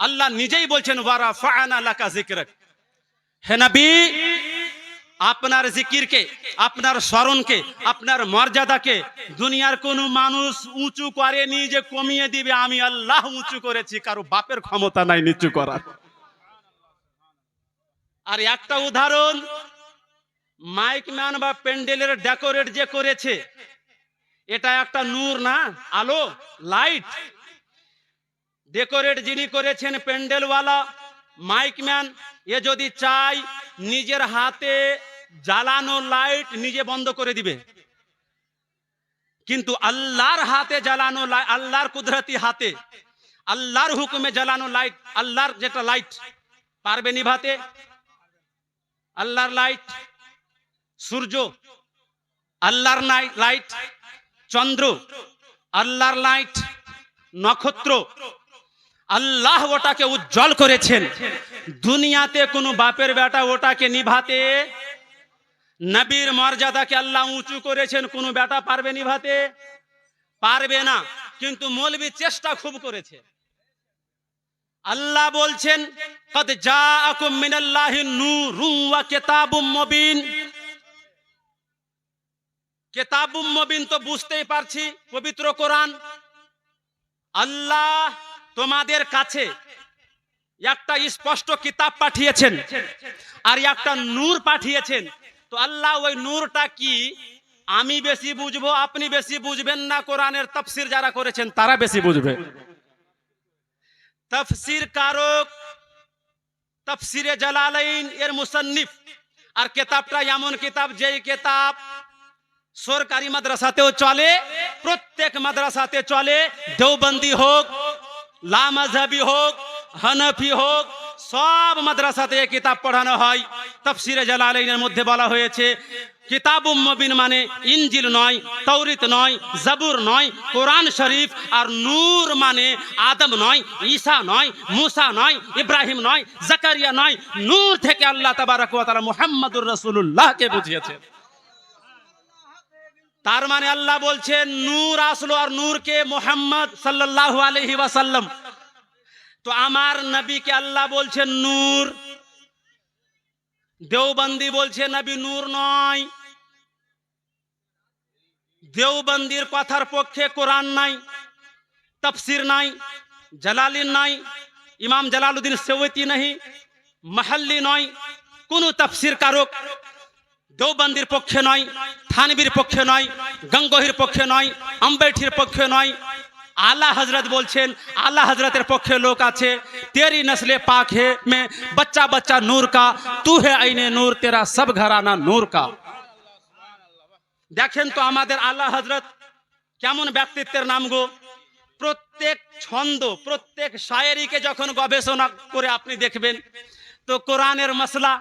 আল্লাহ নিজেই বলছেন ওয়ারাফা'না লাকা যিকরাক। হে নবী আপনার জিকিরকে, আপনার স্মরণকে, আপনার মর্যাদাকে দুনিয়ার কোনো মানুষ উঁচু করেনি যে কমিয়ে দিবে। আমি আল্লাহ উঁচু করেছি, কারো বাপের ক্ষমতা নাই নিচু করার। আর একটা উদাহরণ, মাইক ম্যান বা প্যান্ডেলের ডেকোরেট যে করেছে, এটা একটা নূর না, আলো, লাইট। ডেকোরেট যিনি করেছেন প্যান্ডেলওয়ালা, মাইক ম্যান, এ যদি চাই নিজের হাতে জ্বালানো লাইট নিজে বন্ধ করে দিবে, কিন্তু আল্লাহর হাতে জ্বালানো লাইট, আল্লাহর কুদরতি হাতে, আল্লাহর হুকুমে জ্বালানো লাইট, আল্লাহর যেটা লাইট পারবে নিভাতে? আল্লাহর লাইট, সূর্য আল্লাহর লাইট, চন্দ্র আল্লাহর লাইট, নক্ষত্র আল্লাহ ওটাকে উজ্জ্বল করেছেন। দুনিয়াতে কোনো বাপের বেটা ওটাকে নিভাতে, নবীর মর্যাদাকে আল্লাহ উঁচু করেছেন, কোনো বেটা পারবে নিভাতে? পারবে না। কিন্তু মৌলবী চেষ্টা খুব করেছে। আল্লাহ বলছেন কদ জাআকুম মিনাল্লাহি নূরুন ওয়া কিতাবুম মুবিন। কিতাবুম মুবিন তো বুঝতেই পারছি পবিত্র কোরআন। আল্লাহ তোমাদের কাছে একটা স্পষ্ট কিতাব পাঠিয়েছেন আর একটা নূর পাঠিয়েছেন। তো আল্লাহ ওই নূরটা কি আমি বেশি বুঝবো, আপনি বেশি বুঝবেন না, কোরআনের তাফসীর যারা করেছেন তারা বেশি বুঝবে। তাফসীর কারক তাফসীরে জালালাইন এর মুসান্নিফ, আর কিতাবটা এমন কিতাব যেই কিতাব সরকারি মাদ্রাসাতেও চলে, প্রত্যেক মাদ্রাসাতে চলে, দেওবন্দি হোক, লা মাযহাবি হোক, হানাফি হোক, সব মাদ্রাসাতে এই কিতাব পড়ানো হয়। তাফসীরে জালালাইনের মধ্যে বলা হয়েছে কিতাবুম মুবিন মানে ইনজিল নয়, তাওরাত নয়, জাবুর নয়, কোরআন শরীফ। আর নূর মানে আদম নয়, ঈসা নয়, মুসা নয়, ইব্রাহিম নয়, জাকারিয়া নয়, নূর থেকে আল্লাহ তাবারক ওয়া তাআলা মুহাম্মদুর রাসূলুল্লাহকে বুঝিয়েছেন। তার মানে আল্লাহ বলছেন নূর আসলো, আর নূরকে মুহাম্মদ সাল্লাল্লাহু আলাইহি ওয়াসাল্লাম। তো আমার নবীকে আল্লাহ বলছেন নূর, দেওবন্দি বলছে নবী নূর নয়। দেওবন্দির কথার পক্ষে কোরআন নাই, তাফসীর নাই, জালালিন নাই, ইমাম জালালউদ্দিন সৈয়তি নাই, মাহাল্লি নয়, কোন তাফসীর কারক দেওবন্দির পক্ষে নয়, থানবীর পক্ষে নয়, গঙ্গোহীর পক্ষে নয়, আম্বেঠির পক্ষে নয়। आला हजरत बोलছেন आला हजरतेर पक्षे लोक आछे, तेरी नस्ले पाक है में बच्चा बच्चा नूर का, तू है आईने नूर, तेरा सब घराना नूर का। देखें तो आमादेर आला हजरत केमन व्यक्तित्वेर नाम गो। प्रत्येक छंद प्रत्येक शायरी के जखन गवेषणा करे आपनि देखबेन तो कुरानेर मसला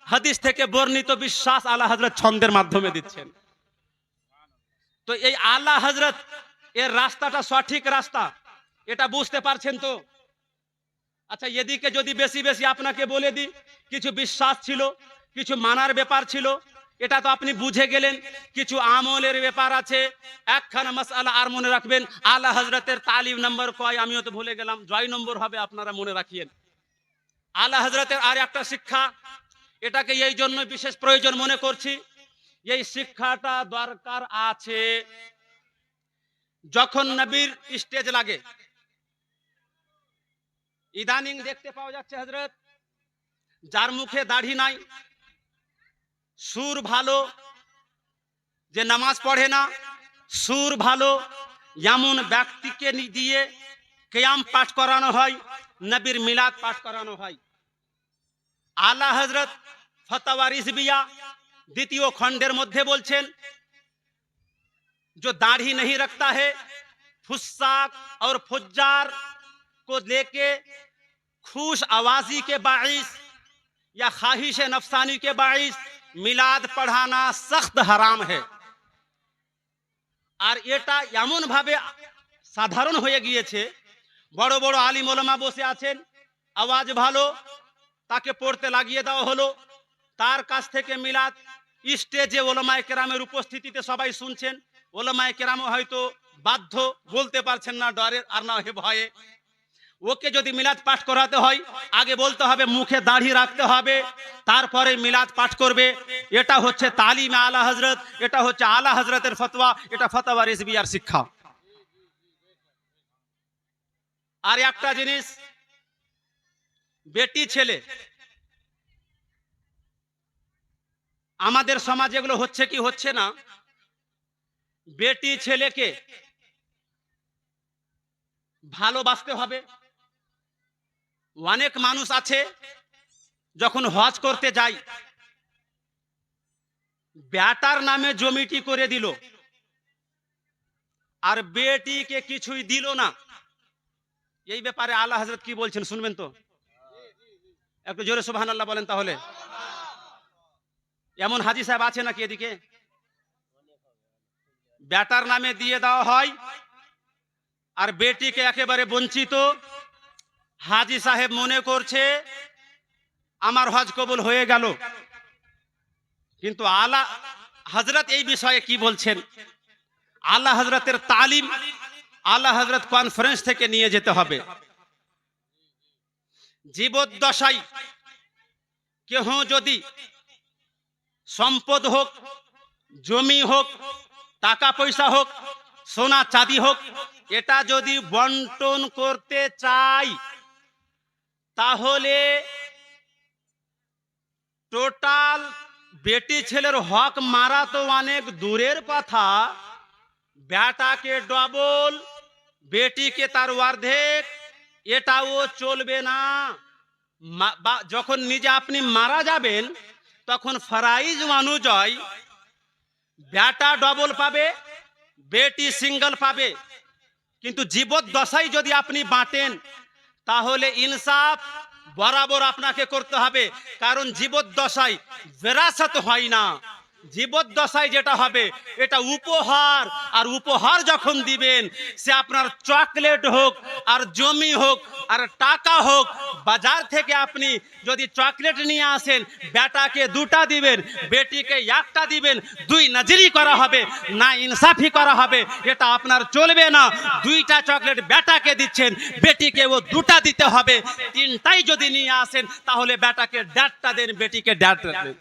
हदीस थेके बर्णित विश्वास आला हजरत छंदेर माध्यमे दिच्छेन। तो ये आला हजरत এর রাস্তাটা সঠিক রাস্তা, এটা বুঝতে পারছেন তো? আচ্ছা, এদিকে যদি বেশি বেশি আপনাকে বলে দিই কিছু বিশ্বাস ছিল, কিছু মানার ব্যাপার ছিল, এটা তো আপনি বুঝে গেলেন। কিছু আমলের ব্যাপার আছে। একখানা মাসআলা আর মনে রাখবেন, আলা হযরতের তালিম নম্বর কয় আমিও তো ভুলে গেলাম, জয় নম্বর হবে, আপনারা মনে রাখিয়েন। আলা হযরতের আর একটা শিক্ষা, এটাকে এই জন্য বিশেষ প্রয়োজন মনে করছি, এই শিক্ষাটা দরকার আছে। যখন নবীর স্টেজ লাগে, ইদানিং দেখতে পাওয়া যাচ্ছে হযরত যার মুখে দাড়ি নাই, সুর ভালো, যে নামাজ পড়ে না, সুর ভালো, এমন ব্যক্তিকে দিয়ে কিয়াম পাঠ করানো হয়, নবীর মিলাদ পাঠ করানো হয়। আলা হযরত ফতোয়া রিজভিয়া দ্বিতীয় খণ্ডের মধ্যে বলছেন, जो दाढ़ी नहीं रखता है, फुस्साक और फुज्जार को लेके खुश आवाजी के बाइस या ख्वाहिश नफसानी के बाइस मिलाद पढ़ाना सख्त हराम है। और এটা এমন ভাবে সাধারণ হয়ে গিয়েছে, বড় বড় আলিম ওলামা বসে আছেন, আওয়াজ ভালো, তাকে পড়তে লাগিয়ে দেওয়া হলো, তার কাছ থেকে মিলাদ স্টেজে ওলামায়ে কেরামের উপস্থিতিতে সবাই শুনছেন। ওলামায়ে কেরাম হয়তো বাধ্য, বলতে পারছেন না ডরে আর না ভয়ে। ওকে যদি মিলাদ পাঠ করাতে হয়, আগে বলতে হবে মুখে দাড়ি রাখতে হবে, তারপরে মিলাদ পাঠ করবে। এটা হচ্ছে তালিমে আলা হযরত, এটা হচ্ছে আলা হযরতের ফতোয়া, এটা ফতোয়া রিজভিয়ার শিক্ষা। আর একটা জিনিস, বেটি ছেলে আমাদের সমাজে এগুলো হচ্ছে কি হচ্ছে না, বেটি ছেলেকে ভালোবাসতে হবে। অনেক মানুষ আছে যখন হজ করতে যায়, বেটার নামে জমিটি করে দিল আর বেটিকে কিছুই দিল না। এই ব্যাপারে আলা হযরত কি বলছেন শুনবেন তো? একটু জোরে সুবহানাল্লাহ বলেন তাহলে। এমন হাজী সাহেব আছে নাকি এদিকে? বেটার নামে দিয়ে দেওয়া হয় আর বেটিকে একেবারে বঞ্চিত। হাজী সাহেব মনে করছে আমার হজ কবুল হয়ে গেল, কিন্তু আলা হযরত এই বিষয়ে কি বলছেন? আলা হযরতের তালিম আলা হযরত কনফারেন্স থেকে নিয়ে যেতে হবে। জীবদ্দশায় কেহ যদি সম্পদ হোক, জমি হোক, টাকা পয়সা হোক, সোনা চাঁদি হোক, এটা যদি বন্টন করতে চাই, তাহলে টোটাল বেটি ছেলের হক মারা তো অনেক দূরের কথা, বেটাকে ডবল বেটিকে তার অর্ধেক, এটাও চলবে না। যখন নিজে আপনি মারা যাবেন তখন ফরাইজ অনুযায়ী বেটা ডবল পাবে, বেটি সিঙ্গেল পাবে। কিন্তু জীবদ্দশায় যদি আপনি বাঁটেন তাহলে ইনসাফ বরাবর আপনাকে করতে হবে, কারণ জীবদ্দশায় বিরাসত হয় না। জীবদ্দশায় যেটা হবে এটা উপহার, আর উপহার যখন দিবেন সে আপনার চকলেট হোক আর জমি হোক আর টাকা হোক, বাজার থেকে আপনি যদি চকলেট নিয়ে আসেন বেটাকে দুটা দিবেন, বেটিকে একটা দিবেন, দুই নজরি করা হবে না, ইনসাফি করা হবে, এটা আপনার চলবে না। দুইটা চকলেট বেটাকে দিচ্ছেন, বেটিকে ও দুটা দিতে হবে। তিনটাই যদি নিয়ে আসেন তাহলে বেটাকে দেড়টা দেন, বেটিকে দেড়টা দেন।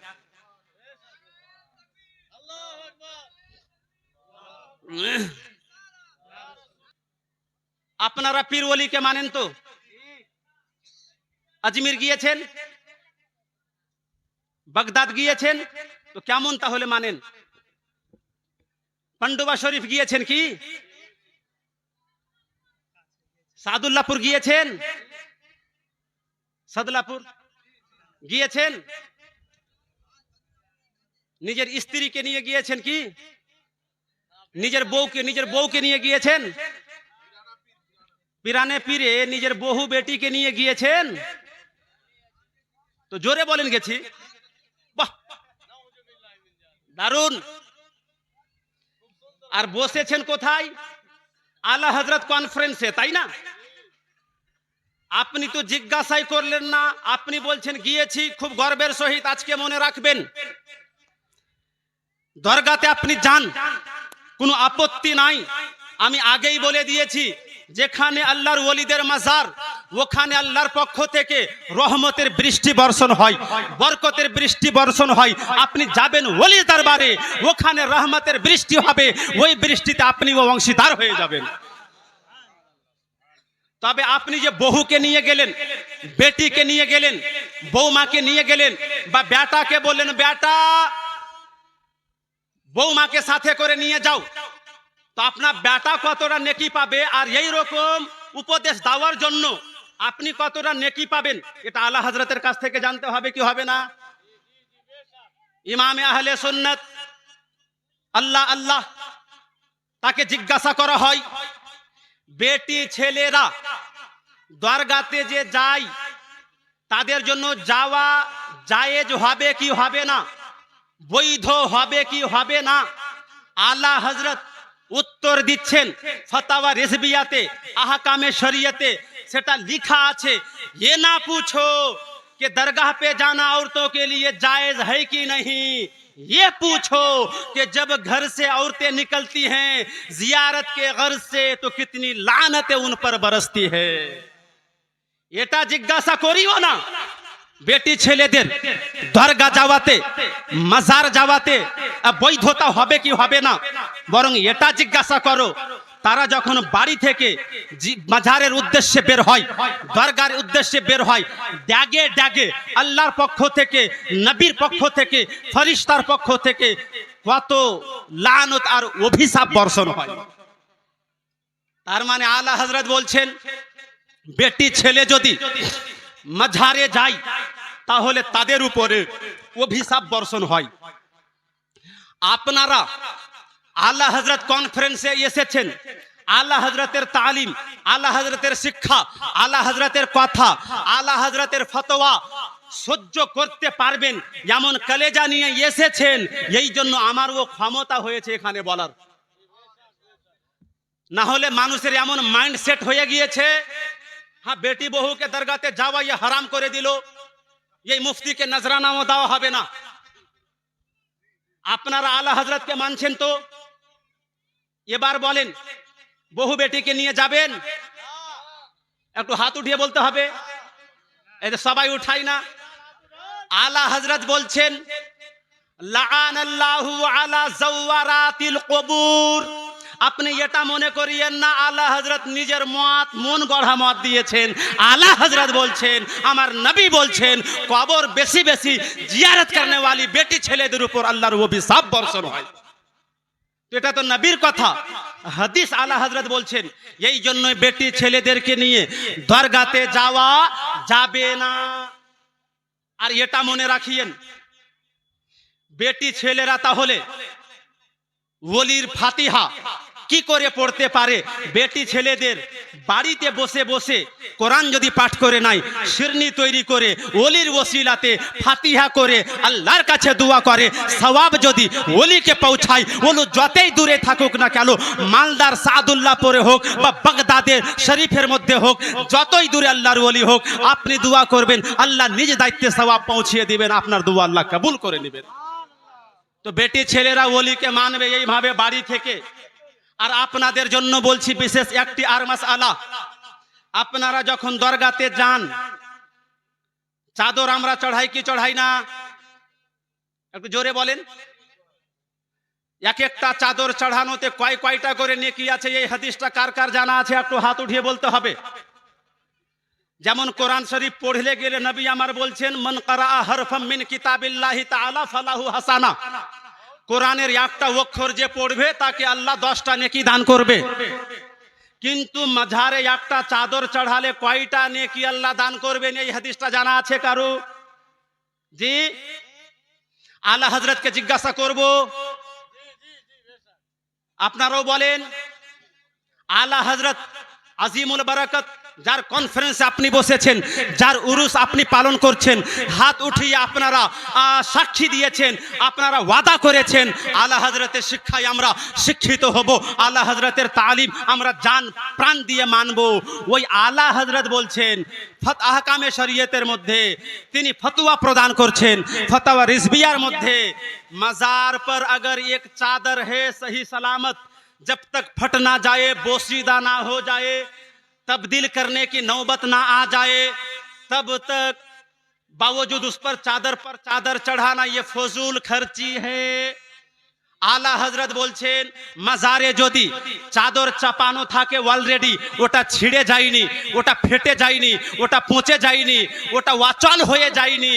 আপনারা পীর ওলিকে মানেন তো? আজমির গিয়েছেন, বাগদাদ গিয়েছেন, তো কেমন তাহলে মানেন? পান্ডুবা শরীফ গিয়েছেন কি? সাদুল্লাহপুর গিয়েছেন? সাদুল্লাহপুর গিয়েছেন? নিজের স্ত্রীকে নিয়ে গিয়েছেন কি? নিজের বউকে নিয়ে গিয়েছেন? পিরানে পীরে নিজের বহু বেটিকে নিয়ে গিয়েছেন? তো জোরে বলেন গেছি। বাহ, দারুন। আর বসেছেন কোথায়? আলা হযরত কনফারেন্সে, তাই না? আপনি তো জিজ্ঞাসাই করলেন না, আপনি বলছেন গিয়েছি। খুব গর্বের সহিত আজকে মনে রাখবেন, দরগাতে আপনি যান, কোনো আপত্তি নাই। আমি আগেই বলে দিয়েছি, যেখানে আল্লাহর ওলিদের মাজার ওখানে আল্লাহর পক্ষ থেকে রহমতের বৃষ্টি বর্ষণ হয়, বরকতের বৃষ্টি বর্ষণ হয়। আপনি যাবেন ওলি দরবারে, ওখানে রহমতের বৃষ্টি হবে, ওই বৃষ্টিতে আপনিও অংশীদার হয়ে যাবেন। তবে আপনি যে বহুকে নিয়ে গেলেন, বেটিকে নিয়ে গেলেন, বৌমাকে নিয়ে গেলেন, বা বেটাকে বললেন বেটা বৌমাকে সাথে করে নিয়ে যাও, তো আপনার বেটা কতটা নেকি পাবে, আর এই রকম উপদেশ দেওয়ার জন্য আপনি কতটা নেকি পাবেন, এটা আলা হযরতের কাছ থেকে জানতে হবে কি হবে না? ইমামে আহলে সুন্নাত আল্লাহ আল্লাহ তাকে জিজ্ঞাসা করা হয়, বেটি ছেলেরা দরগাতে যে যায় তাদের জন্য যাওয়া জায়েজ হবে কি হবে না, বৈধ হবে কি হবে না? আলা হযরত उत्तर दिच्छेन फतावा रिजवियाते अहकामे शरीयते सेटा लिखा आछे। ये ना पूछो कि दरगाह पे जाना औरतों के लिए जायज है कि नहीं, ये पूछो कि जब घर से औरतें निकलती हैं जियारत के गर्ज से तो कितनी लानतें उन पर बरसती है। एटा जिज्ञासा करियो ना। बेटी ছেলেদের দরগা যাওয়াতে মাজার যাওয়াতে বৈধতা হবে কি হবে না, বরং এটা জিজ্ঞাসা করো তারা যখন বাড়ি থেকে মাজারের উদ্দেশ্যে বের হয়, দরগার উদ্দেশ্যে বের হয়, ডাগে ডাগে আল্লাহর পক্ষ থেকে, নবীর পক্ষ থেকে, ফেরেশতার পক্ষ থেকে কত লানত আর অভিশাপ বর্ষণ হয়। তার মানে আলা হযরত বলছেন বেটি ছেলে যদি মাঝারে যায় তাহলে তাদের উপরে অভিশাপ বর্ষণ হয়। আপনারা আলা হযরত কনফারেন্সে এসেছেন, আলা হযরতের তালিম, আলা হযরতের শিক্ষা, আলা হযরতের কথা, আলা হযরতের ফতোয়া সহ্য করতে পারবেন এমন কলেজা নিয়ে এসেছেন, এই জন্য আমারও ক্ষমতা হয়েছে এখানে বলার। না হলে মানুষের এমন মাইন্ডসেট হয়ে গিয়েছে, हाँ बेटी बहू के दरगाते जावा ये हराम करे दिलो, ये मुफ्ती के नजरानाओ देওয়া হবে না। আপনারা আলা হযরত কে মানছেন তো এবার বলেন বহু বেটিকে নিয়ে যাবেন? একটু হাত উঠিয়ে বলতে হবে, এই যে সবাই উঠাই না। আলা হযরত বলছেন লাআনাল্লাহু আলা যাওয়ারাতিল কুবুর, আপনি এটা মনে করিয়েন না আলা হযরত নিজের মন গড়া মত দিয়েছেন। আলা হযরত বলছেন, আমার নবী বলছেন, কবর বেশি বেশি জিয়ারত করনে वाली বেটি ছেলেদের উপর আল্লাহর অভিশাপ বর্ষণ হয়। এটা তো নবীর কথা, হাদিস আলা হযরত বলছেন। এই জন্যই বেটি ছেলেদেরকে নিয়ে দরগাতে যাওয়া যাবে না। আর এটা মনে রাখিয়েন, বেটি ছেলেরা তাহলে ওলির ফাতিহা কি করে পড়তে পারে? বেটি ছেলেদের বাড়িতে বসে বসে কোরআন যদি পাঠ করে নাই, শিরনি তৈরি করে ওলির ওসিলাতে ফাতিহা করে আল্লাহর কাছে দোয়া করে, সওয়াব যদি ওলিকে পৌঁছায়, ওলু যতই দূরে থাকুক না কেন, মালদার সাদুল্লাহপুরে হোক বা বাগদাদের শরীফের মধ্যে হোক, যতই দূরে আল্লাহর ওলি হোক, আপনি দোয়া করবেন, আল্লাহ নিজ দায়িত্বে সওয়াব পৌঁছিয়ে দিবেন, আপনার দোয়া আল্লাহ কবুল করে নেবেন। তো বেটি ছেলেরা ওলিকে মানবে এইভাবে বাড়ি থেকে। আর আপনাদের জন্য বলছি বিশেষ একটি আর মাসআলা, আপনারা যখন দরগাতে যান, চাদর আমরা চড়াই কি চড়াই না? একটু জোরে বলেন। এক একটা চাদর চড়ানোতে কয়টা করে নেকি আছে, এই হাদিসটা কার কার জানা আছে? একটু হাত উঠিয়ে বলতে হবে। যেমন কোরআন শরীফ পড়লে গেলে নবী আমার বলছেন, মান কারা হারফাম মিন কিতাবিল্লাহি তাআলা ফালাহু হাসানা। কোরআনের একটা অক্ষর যে পড়বে তাকে আল্লাহ 10টা নেকি দান করবে। কিন্তু মাঝারে একটা চাদর চড়ালে কয়টা নেকি আল্লাহ দান করবেন, এই হাদিসটা জানা আছে কারো? জি, আলা হযরতকে জিজ্ঞাসা করব, আপনারাও বলেন। আলা হযরত আজিমুল বারাকাত, যার কনফারেন্সে আপনি বসেছেন, যার উরুস আপনি পালন করছেন, হাত উঠিয়ে আপনারা সাক্ষী দিয়েছেন, আপনারা ওয়াদা করেছেন, আলা হযরতের শিক্ষায় আমরা শিক্ষিত হব, আলা হযরতের তালিম আমরা জান প্রাণ দিয়ে মানব। ওই আলা হযরত বলছেন আহকামে শরীয়তের মধ্যে তিনি ফতোয়া প্রদান করছেন, ফতোয়া রিজবিয়ার মধ্যে, মাজার पर अगर एक चादर है सही सलामत, जब तक फट ना जाए, बोसीदा ना हो जाए, तब्दील करने की नौबत ना आ जाए, तब तक बावजूद उस पर चादर चढ़ाना ये फजूल खर्ची है। আলা হযরত বলছেন, মাজারে যদি চাদর চাপানো থাকে অলরেডি, ওটা ছিঁড়ে যায়নি, ওটা ফেটে যায়নি, ওটা পচে যায়নি, ওটা অচল হয়ে যায়নি,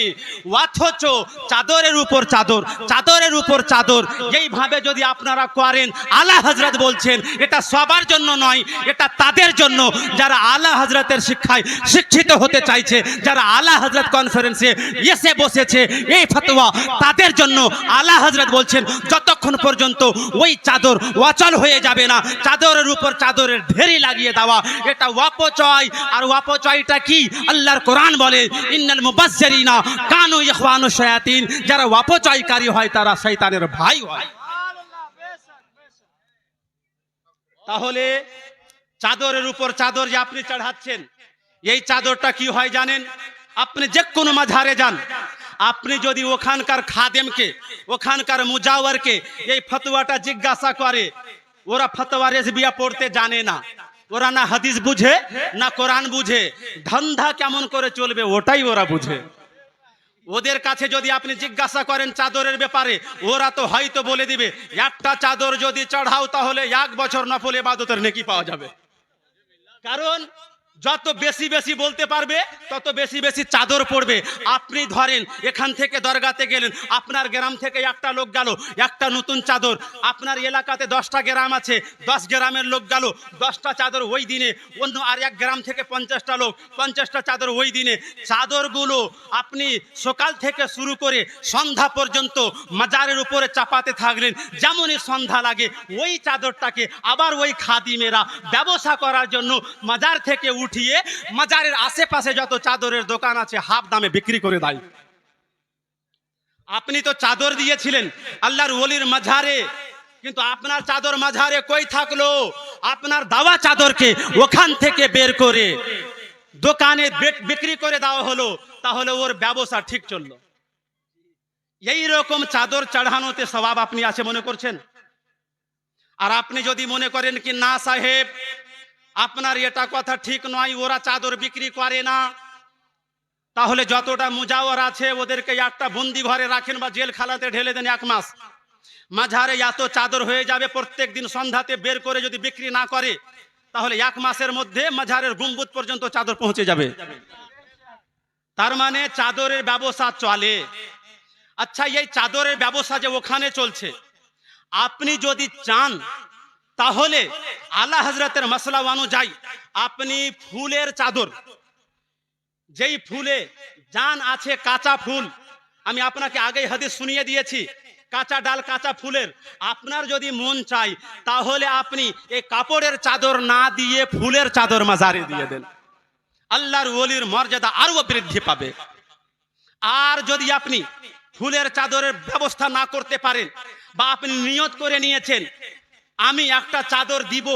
অথচ চাদরের উপর চাদর, চাদরের উপর চাদর, এইভাবে যদি আপনারা করেন, আলা হযরত বলছেন এটা সবার জন্য নয়, এটা তাদের জন্য যারা আলা হযরতের শিক্ষায় শিক্ষিত হতে চাইছে, যারা আলা হযরত কনফারেন্সে এসে বসেছে, এই ফতোয়া তাদের জন্য। আলা হযরত বলছেন যতক্ষণ পর্যন্ত ওই চাদর অচল হয়ে যাবে না, চাদরের উপর চাদরের ঢেরি লাগিয়ে দেওয়া, এটা অপচয়। আর অপচয়টা কি? আল্লাহর কোরআন বলে, ইন্নাল মুবাজ্জিরিনা কানু ইখওয়ানু শায়াতিন, যারা অপচয়কারী হয় তারা শয়তানের ভাই হয়। তাহলে চাদরের উপর চাদর যে আপনি চড়াচ্ছেন, এই চাদরটা কি হয় জানেন? আপনি যে কোনো মাঝারে যান, আপনি যদি ওখানকার খাদেমকে, ওখানকার মুজাওয়ারকে এই ফতোয়াটা জিজ্ঞাসা করে, ওরা ফতোয়া রেজবিয়া পড়তে জানে না, ওরা না হাদিস বুঝে না কোরআন বুঝে, ধান্ধা কেমন করে চলবে ওটাই ওরা বুঝে। ওদের কাছে যদি আপনি জিজ্ঞাসা করেন চাদরের ব্যাপারে, ওরা তো হয়তো বলে দিবে, একটা চাদর যদি চড়াও তাহলে 1 বছর নফল ইবাদতের নেকি পাওয়া যাবে। কারণ যত বেশি বেশি বলতে পারবে তত বেশি বেশি চাদর পড়বে। আপনি ধরেন এখান থেকে দরগাতে গেলেন, আপনার গ্রাম থেকে একটা লোক গেল, একটা নতুন চাদর, আপনার এলাকাতে 10টা গ্রাম আছে, 10 গ্রামের লোক গেল, 10টা চাদর ওই দিনে, অন্য আর এক গ্রাম থেকে 50টা লোক, 50টা চাদর ওই দিনে। চাদরগুলো আপনি সকাল থেকে শুরু করে সন্ধ্যা পর্যন্ত মাজারের উপরে চাপাতে থাকলেন, যেমনই সন্ধ্যা লাগে ওই চাদরটাকে আবার ওই খাদিমেরা ব্যবসা করার জন্য মাজার থেকে উঠিয়ে মাজারের আশেপাশে যত চাদরের দোকান আছে হাফ দামে বিক্রি করে দেয়। আপনি তো চাদর দিয়েছিলেন আল্লাহর ওলির মাজারে, কিন্তু আপনার চাদর মাজারে কই থাকলো? আপনার দাওয়া চাদরকে ওখান থেকে বের করে দোকানে বিক্রি করে দেওয়া হলো, তাহলে ওর ব্যবসা ঠিক চললো। এই রকম চাদর চড়ানোতে সওয়াব আপনি আছে মনে করছেন? আর আপনি যদি মনে করেন কি না সাহেব আপনার এটা কথা ঠিক নয়, ওরা চাদর বিক্রি করে না, তাহলে যতটা মুজাওয়ার আছে ওদেরকে একটা বন্দি ঘরে রাখেন বা জেলখানাতে ঢেলে দেন 1 মাস, মাঝারে এত চাদর হয়ে যাবে, প্রত্যেক দিন সন্ধ্যাতে বের করে যদি বিক্রি না করে তাহলে 1 মাসের মধ্যে মাঝারের গুম্বুদ পর্যন্ত চাদর পৌঁছে যাবে। তার মানে চাদরের ব্যবসা চলে। আচ্ছা, এই চাদরের ব্যবসা যে ওখানে চলছে, আপনি যদি চান তাহলে আলা হযরতের মাসলা অনুযায়ী আপনি ফুলের চাদর, যেই ফুলে জান আছে, কাঁচা ফুল, আমি আপনাকে আগেই হাদিস শুনিয়ে দিয়েছি, কাঁচা ডাল কাঁচা ফুলের, আপনার যদি মন চাই তাহলে আপনি এই কাপড়ের চাদর না দিয়ে ফুলের চাদর মাজারে দিয়ে দেন, আল্লাহর ওলির মর্যাদা আরো বৃদ্ধি পাবে। আর যদি আপনি ফুলের চাদরের ব্যবস্থা না করতে পারেন, বা আপনি নিয়ত করে নিয়েছেন আমি একটা চাদর দিব,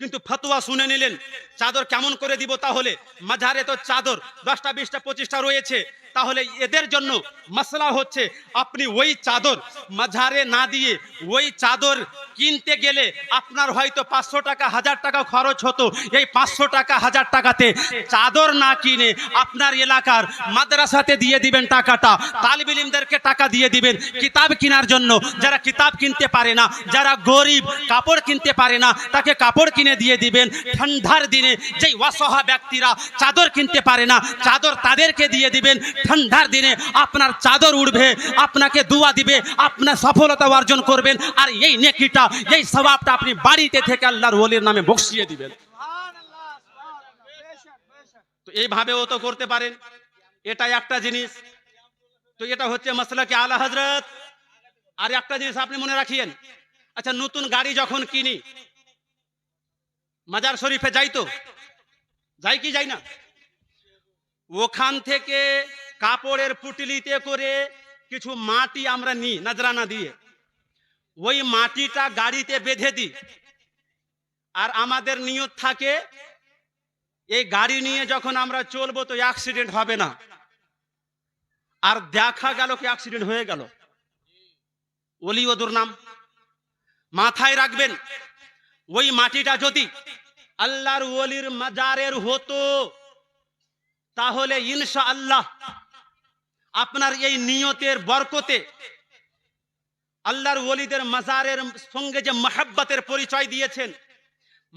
কিন্তু ফতোয়া শুনে নিলেন চাদর কেমন করে দিব, তাহলে মাঝারে তো চাদর 10টা 20টা 25টা রয়েছে, তাহলে এদের জন্য মশলা হচ্ছে আপনি ওই চাদর মাঝারে না দিয়ে ওই চাদর কিনতে গেলে আপনার হয়তো 500 টাকা 1000 টাকা খরচ হতো, এই 500 টাকা 1000 টাকাতে চাদর না কিনে আপনার এলাকার মাদ্রাসাতে দিয়ে দিবেন টাকাটা, তালিব ইলমদেরকে টাকা দিয়ে দিবেন কিতাব কেনার জন্য, যারা কিতাব কিনতে পারে না, যারা গরিব কাপড় কিনতে পারে না তাকে কাপড় কিনে দিয়ে দিবেন। ঠান্ডার দিনে যেই অসহায় ব্যক্তিরা চাদর কিনতে পারে না, চাদর তাদেরকে দিয়ে দিবেন। ঠান্ডার দিনে আপনার চাদর উঠবে, আপনাকে দোয়া দিবে, আপনার সফলতা অর্জন করবেন, আর এই নেকিটা এই সওয়াবটা আপনি বাড়িতে থেকে আল্লাহর ওলির নামে বকশিয়ে দিবেন। তো এইভাবেও তো করতে পারেন, এটা একটা জিনিস। তো এটা হচ্ছে মাসলাকে আলা হযরত। আর একটা জিনিস আপনি মনে রাখিয়েন, আচ্ছা নতুন গাড়ি যখন কিনি মাজার শরীফে যাই, তো যাই কি যাই না, ওখান থেকে কাপড়ের পুটলিতে করে কিছু মাটি আমরা নিই নজরানা দিয়ে, ওই মাটিটা গাড়িতে বেঁধে দিই, আর আমাদের নিয়ত থাকে এই গাড়ি নিয়ে যখন আমরা চলবো তো অ্যাক্সিডেন্ট হবে না। আর দেখা গেল কি অ্যাক্সিডেন্ট হয়ে গেল, ওলি ওদুর নাম মাথায় রাখবেন। ওই মাটিটা যদি আল্লাহর ওলির মাজারের হতো তাহলে ইনশাআল্লাহ আপনার এই নিয়তের বরকতে আল্লাহর ওলিদের মাজারের সঙ্গে যে মহব্বতের পরিচয় দিয়েছেন,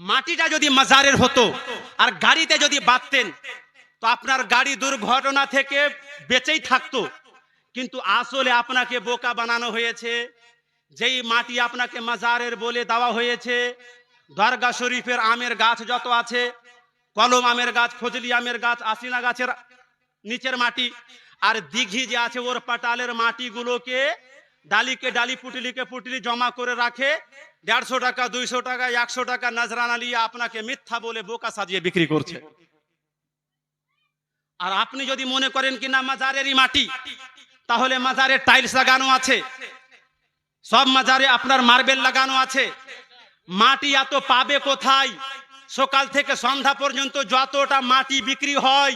মাটিটা যদি মাজারের হতো আর গাড়িতে যদি বাঁধতেন তো আপনার গাড়ি দুর্ঘটনা থেকে বেঁচেই থাকতো। কিন্তু আসলে আপনাকে বোকা বানানো হয়েছে। যেই মাটি আপনাকে মাজারের বলে দেওয়া হয়েছে, দরগা শরীফের আমের গাছ যত আছে, কলম আমের গাছ, ফজলি আমের গাছ, আশিনা গাছের নিচের মাটি, আর দিঘি যে আছে ওর পাটালের মাটিগুলোকে ডালিকে ডালি পুটলিকে পুটলি জমা করে রাখে, 150 টাকা 200 টাকা 100 টাকা নজরানা নিয়ে আপনাকে মিথ্যা বলে বোকা সাজিয়ে বিক্রি করছে। আর আপনি যদি মনে করেন কি না মাজারেরই মাটি, তাহলে মাজারে টাইলস লাগানো আছে, সব মাজারে আপনার মার্বেল লাগানো আছে, মাটি এত পাবে কোথায়? সকাল থেকে সন্ধ্যা পর্যন্ত যতটা মাটি বিক্রি হয়,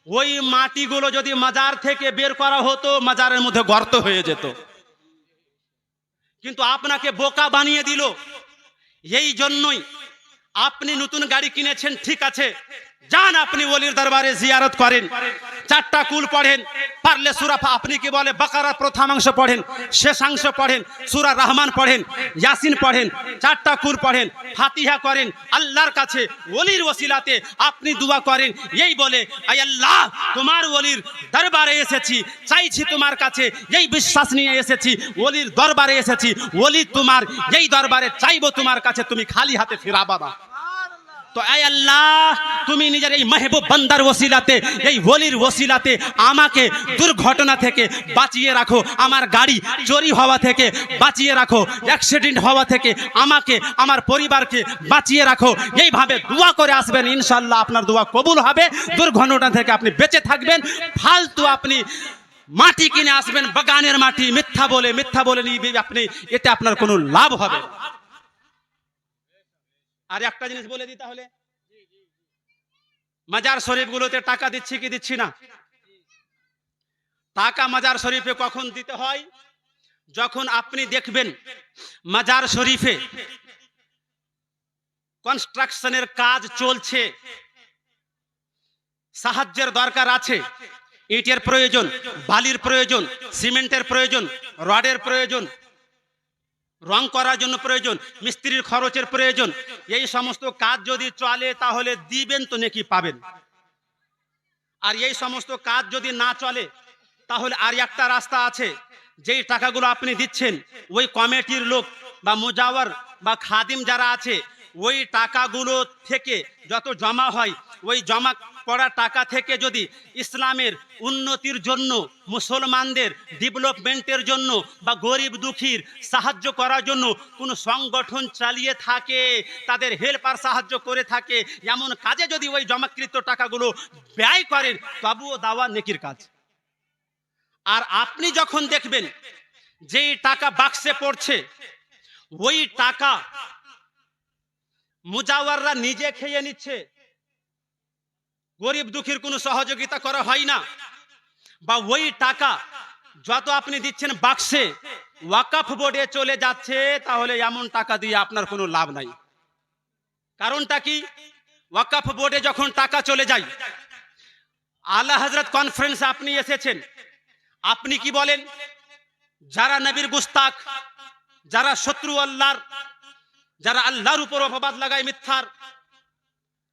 ওই মাটিগুলো যদি মাজার থেকে বের করা হতো মাজারের মধ্যে গর্ত হয়ে যেত। কিন্তু আপনাকে বোকা বানিয়ে দিল। এই জন্যই আপনি নতুন গাড়ি কিনেছেন, ঠিক আছে, যান আপনি ওলির দরবারে জিয়ারত করেন, 4টা কুল পড়েন, পারলে সূরা আপনি কি বলে বাকারা প্রথমাংশ পড়েন, শেষাংশ পড়েন, সূরা রহমান পড়েন, ইয়াসিন পড়েন, 4টা কুল পড়েন, ফাতিহা করেন, আল্লাহর কাছে ওলির ওসিলাতে আপনি দোয়া করেন, এই বলে আয় আল্লাহ তোমার ওলির দরবারে এসেছি, চাইছি তোমার কাছে, এই বিশ্বাস নিয়ে এসেছি, ওলির দরবারে এসেছি, ওলি তোমার এই দরবারে চাইবো তোমার কাছে, তুমি খালি হাতে ফিরাবা না। তো আয় আল্লাহ তুমি নিজের এই মাহবুব বান্দার ওসিলাতে, এই ওলির ওসিলাতে আমাকে দুর্ঘটনা থেকে বাঁচিয়ে রাখো, আমার গাড়ি চুরি হওয়া থেকে বাঁচিয়ে রাখো, অ্যাক্সিডেন্ট হওয়া থেকে আমাকে আমার পরিবারকে বাঁচিয়ে রাখো। এইভাবে দোয়া করে আসবেন, ইনশাআল্লাহ আপনার দোয়া কবুল হবে, দুর্ঘটনা থেকে আপনি বেঁচে থাকবেন। ফালতু আপনি মাটি কিনে আসবেন, বাগানের মাটি, মিথ্যা বলে নিয়ে আপনি, এতে আপনার কোনো লাভ হবে। আর একটা জিনিস বলে দিই, তাহলে মাজার শরীফগুলোতে টাকা দিচ্ছি কি দিচ্ছি না? টাকা মাজার শরীফে কখন দিতে হয়? যখন আপনি দেখবেন মাজার শরীফে কনস্ট্রাকশনের কাজ চলছে, সাহায্যের দরকার আছে, ইটের প্রয়োজন, বালির প্রয়োজন, সিমেন্টের প্রয়োজন, রডের প্রয়োজন, রং করার জন্য প্রয়োজন, মিস্ত্রির খরচের প্রয়োজন, এই সমস্ত কাজ যদি চলে তাহলে দিবেন তো নেকি পাবেন। আর এই সমস্ত কাজ যদি না চলে তাহলে আর একটা রাস্তা আছে, যেই টাকাগুলো আপনি দিচ্ছেন ওই কমিটির লোক বা মুজাওয়ার বা খাদিম যারা আছে ওই টাকাগুলো থেকে যত জমা হয় ওই জমা পড়া টাকা থেকে যদি ইসলামের উন্নতির জন্য, মুসলমানদের ডেভেলপমেন্টের জন্য বা গরিব দুঃখীর সাহায্য করার জন্য কোনো সংগঠন চালিয়ে থাকে, তাদের হেল্পার সাহায্য করে থাকে, এমন কাজে যদি ওই জমাকৃত টাকাগুলো ব্যয় করেন তবুও দাওয়া নেকির কাজ। আর আপনি যখন দেখবেন যেই টাকা বাক্সে পড়ছে ওই টাকা মুজাওয়াররা নিজে খেয়ে নিচ্ছে, গরিব দুঃখীর কোনো সহযোগিতা করা হয় না, বা ওই টাকা যত আপনি দিচ্ছেন বাক্সে ওয়াকফ বোর্ডে চলে যাচ্ছে, তাহলে এমন টাকা দিয়ে আপনার কোনো লাভ নাই। কারণটা কি? ওয়াকফ বোর্ডে যখন টাকা চলে যায়, আলা হযরত কনফারেন্সে আপনি এসেছেন, আপনি কি বলেন? যারা নবীর গুস্তাখ, যারা শত্রু আল্লাহর, যারা আল্লাহর উপর অপবাদ লাগায়, মিথ্যার,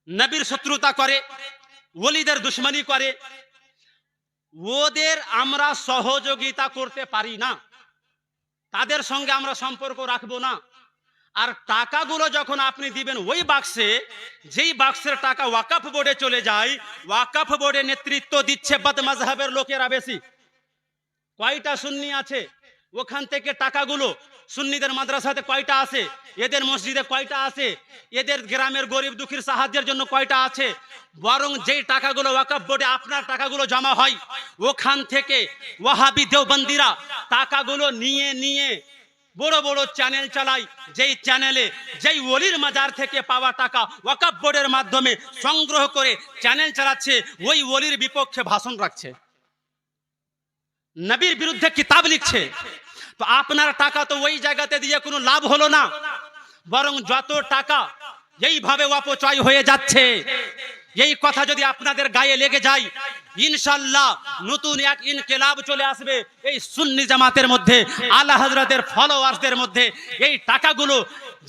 নবীর শত্রুতা করে, ওলিদের দুশমনি করে, ওদের আমরা সহযোগিতা করতে পারি না, তাদের সঙ্গে আমরা সম্পর্ক রাখবো না। আর টাকাগুলো যখন আপনি দিবেন ওই বাক্সে, যেই বাক্সের টাকা ওয়াকফ বোর্ডে চলে যায়, ওয়াকফ বোর্ডে নেতৃত্ব দিচ্ছে বদমাযহাবের লোকেরা বেশি। কয়টা সুন্নি আছে ওখান থেকে টাকাগুলো, সুন্নিদের মাদ্রাসাতে কয়টা আছে, এদের মসজিদে কয়টা আছে, এদের গ্রামের গরিব দুঃখীর সাহায্যের জন্য কয়টা আছে? বরং যেই টাকাগুলো ওয়াকফ বোর্ডে আপনার টাকাগুলো জমা হয় ওখান থেকে ওয়াহাবি দেওবন্দিরা টাকাগুলো নিয়ে নিয়ে বড় বড় চ্যানেল চালায়, যেই চ্যানেলে যেই ওলির মাজার থেকে পাওয়া টাকা ওয়াকফ বোর্ডের মাধ্যমে সংগ্রহ করে চ্যানেল চালাচ্ছে, ওই ওলির বিপক্ষে ভাষণ রাখছে, নবীর বিরুদ্ধে কিতাব লিখছে। তো আপনার টাকা তো ওই জায়গাতে দিয়ে কোনো লাভ হলো না, বরং যত টাকা এইভাবে অপচয় হয়ে যাচ্ছে, এই কথা যদি আপনাদের গায়ে লেগে যায়, ইনশাআল্লাহ নতুন এক ইনকিলাব চলে আসবে এই সুন্নি জামাতের মধ্যে, আলা হযরতের ফলোয়ার্সদের মধ্যে। এই টাকাগুলো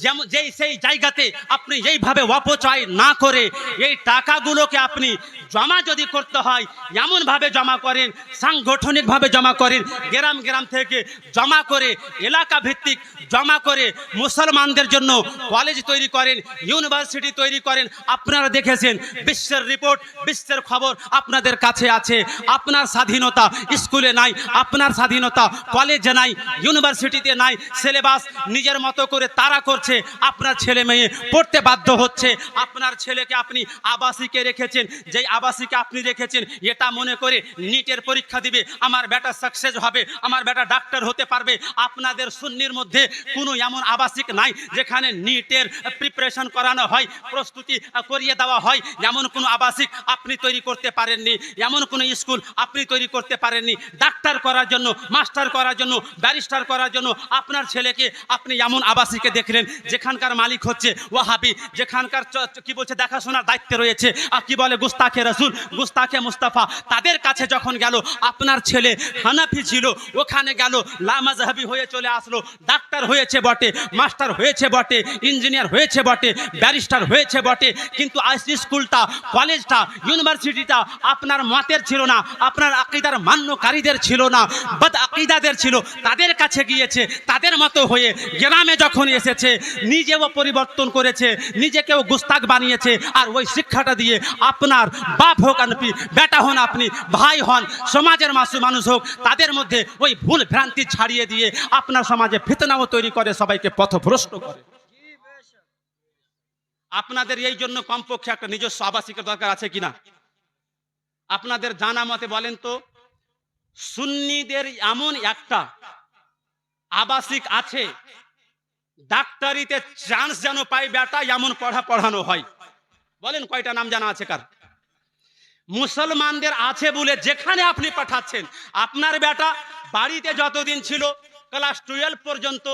যেমন যেই সেই জায়গাতে আপনি এইভাবে অপচয় না করে এই টাকাগুলোকে আপনি জমা যদি করতে হয় এমনভাবে জমা করেন, সাংগঠনিকভাবে জমা করেন, গ্রাম গ্রাম থেকে জমা করে, এলাকা ভিত্তিক জমা করে মুসলমানদের জন্য কলেজ তৈরি করেন, ইউনিভার্সিটি তৈরি করেন। আপনারা দেখেছেন বিশ্বের রিপোর্ট, বিশ্বের খবর আপনাদের কাছে আছে। আপনার স্বাধীনতা স্কুলে নাই, আপনার স্বাধীনতা কলেজে নাই, ইউনিভার্সিটিতে নাই, সিলেবাস নিজের মতো করে তারা করছে, আপনার ছেলে মেয়ে পড়তে বাধ্য হচ্ছে। আপনার ছেলেকে আপনি আবাসিকে রেখেছেন, যেই আবাসিকে আপনি রেখেছেন এটা মনে করে নিটের পরীক্ষা দিবে, আমার বেটা সাকসেস হবে, আমার বেটা ডাক্তার হতে পারবে। আপনাদের সুন্নির মধ্যে কোনো এমন আবাসিক নাই যেখানে নিটের প্রিপারেশন করানো হয়, প্রস্তুতি করিয়ে দেওয়া হয়, এমন কোনো আবাসিক আপনি তৈরি করতে পারেননি, এমন কোনো স্কুল আপনি তৈরি করতে পারেননি। ডাক্তার করার জন্য, মাস্টার করার জন্য, ব্যারিস্টার করার জন্য আপনার ছেলেকে আপনি এমন আবাসিকে দেখলেন যেখানকার মালিক হচ্ছে ওয়াহাবি, যেখানকার কি বলছে দেখাশোনার দায়িত্বে রয়েছে আর কি বলে গুস্তাখে রসুল, গুস্তাখে মুস্তাফা, তাদের কাছে যখন গেল আপনার ছেলে হানাফি ছিল, ওখানে গেল লামাজহাবি হয়ে চলে আসলো, ডাক্তার হয়েছে বটে, মাস্টার হয়েছে বটে, ইঞ্জিনিয়ার হয়েছে বটে, ব্যারিস্টার হয়েছে বটে, কিন্তু স্কুলটা, কলেজটা, ইউনিভার্সিটিটা আপনার মতের ছিল না, আপনার আকীদার মান্যকারীদের ছিল না, বদ আকীদাদের ছিল, তাদের কাছে গিয়েছে, তাদের মতো হয়ে গ্রামে যখন এসেছে নিজেও পরিবর্তন করেছে, নিজেকেও গুস্তাখ বানিয়েছে। আর ওই শিক্ষাটা দিয়ে আপনার বাপ হোক আপনি, বেটা হন আপনি, ভাই হন, সমাজের মানুষ হোক, তাদের মধ্যে ওই ভুল ভ্রান্তি ছাড়িয়ে দিয়ে আপনার সমাজে ফিতনাও তৈরি করে, সবাইকে পথভ্রষ্ট করে। আপনাদের এই জন্য কমপক্ষে একটা নিজস্ব আবাসিকের দরকার আছে কিনা আপনাদের জানা মতে বলেন তো? সুন্নিদের এমন একটা আবাসিক আছে, ডাক্তারিতে চান্স যেন পায় বেটা, এমন পড়ানো হয়। বলেন কয়টা নাম জানা আছে কার? মুসলমানদের আছে বলে যেখানে আপনি পাঠাচ্ছেন, আপনার বেটা বাড়িতে যতদিন ছিল ক্লাস 12 পর্যন্ত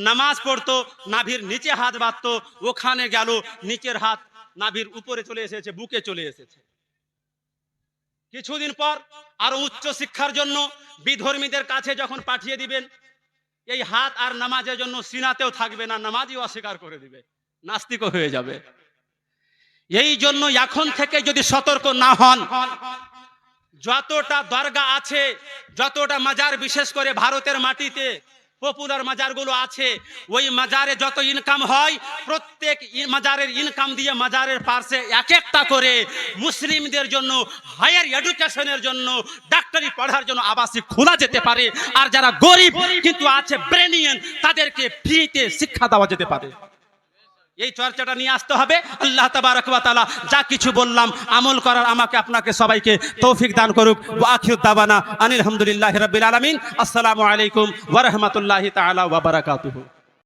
নামাজ পড়তো, নাভির নিচে হাত বাঁধতো, ওখানে গেল নিচের হাত নাভির উপরে চলে এসেছে, বুকে চলে এসেছে। কিছুদিন পর আরো উচ্চ শিক্ষার জন্য বিধর্মীদের কাছে যখন পাঠিয়ে দিবেন, এই হাত আর নামাজের জন্য সিনাতেও থাকবে না, নামাজই অস্বীকার করে দিবে, নাস্তিকও হয়ে যাবে। এই জন্য এখন থেকে যদি সতর্ক না হন, যতটা দরগা আছে, যতটা মাজার, বিশেষ করে ভারতের মাটিতে পপুলার মাজারগুলো আছে, ওই মাজারে যত ইনকাম হয়, প্রত্যেক মাজারের ইনকাম দিয়ে মাজারের পাশে এক একটা করে মুসলিমদের জন্য হায়ার এডুকেশনের জন্য, ডাক্তারি পড়ার জন্য আবাসিক খোলা যেতে পারে। আর যারা গরিব কিন্তু আছে ব্রেনিয়ান, তাদেরকে ফ্রিতে শিক্ষা দেওয়া যেতে পারে। এই চর্চাটা নিয়ে আসতে হবে। আল্লাহ তাবারক ওয়া তাআলা যা কিছু বললাম আমল করার আমাকে আপনাকে সবাইকে তৌফিক দান করুক। ওয়া আখিরু দাওয়ানা আনিল হামদুলিল্লাহি রাব্বিল আলামিন। আসসালামু আলাইকুম ওয়া রাহমাতুল্লাহি তাআলা ওয়া বারাকাতুহু।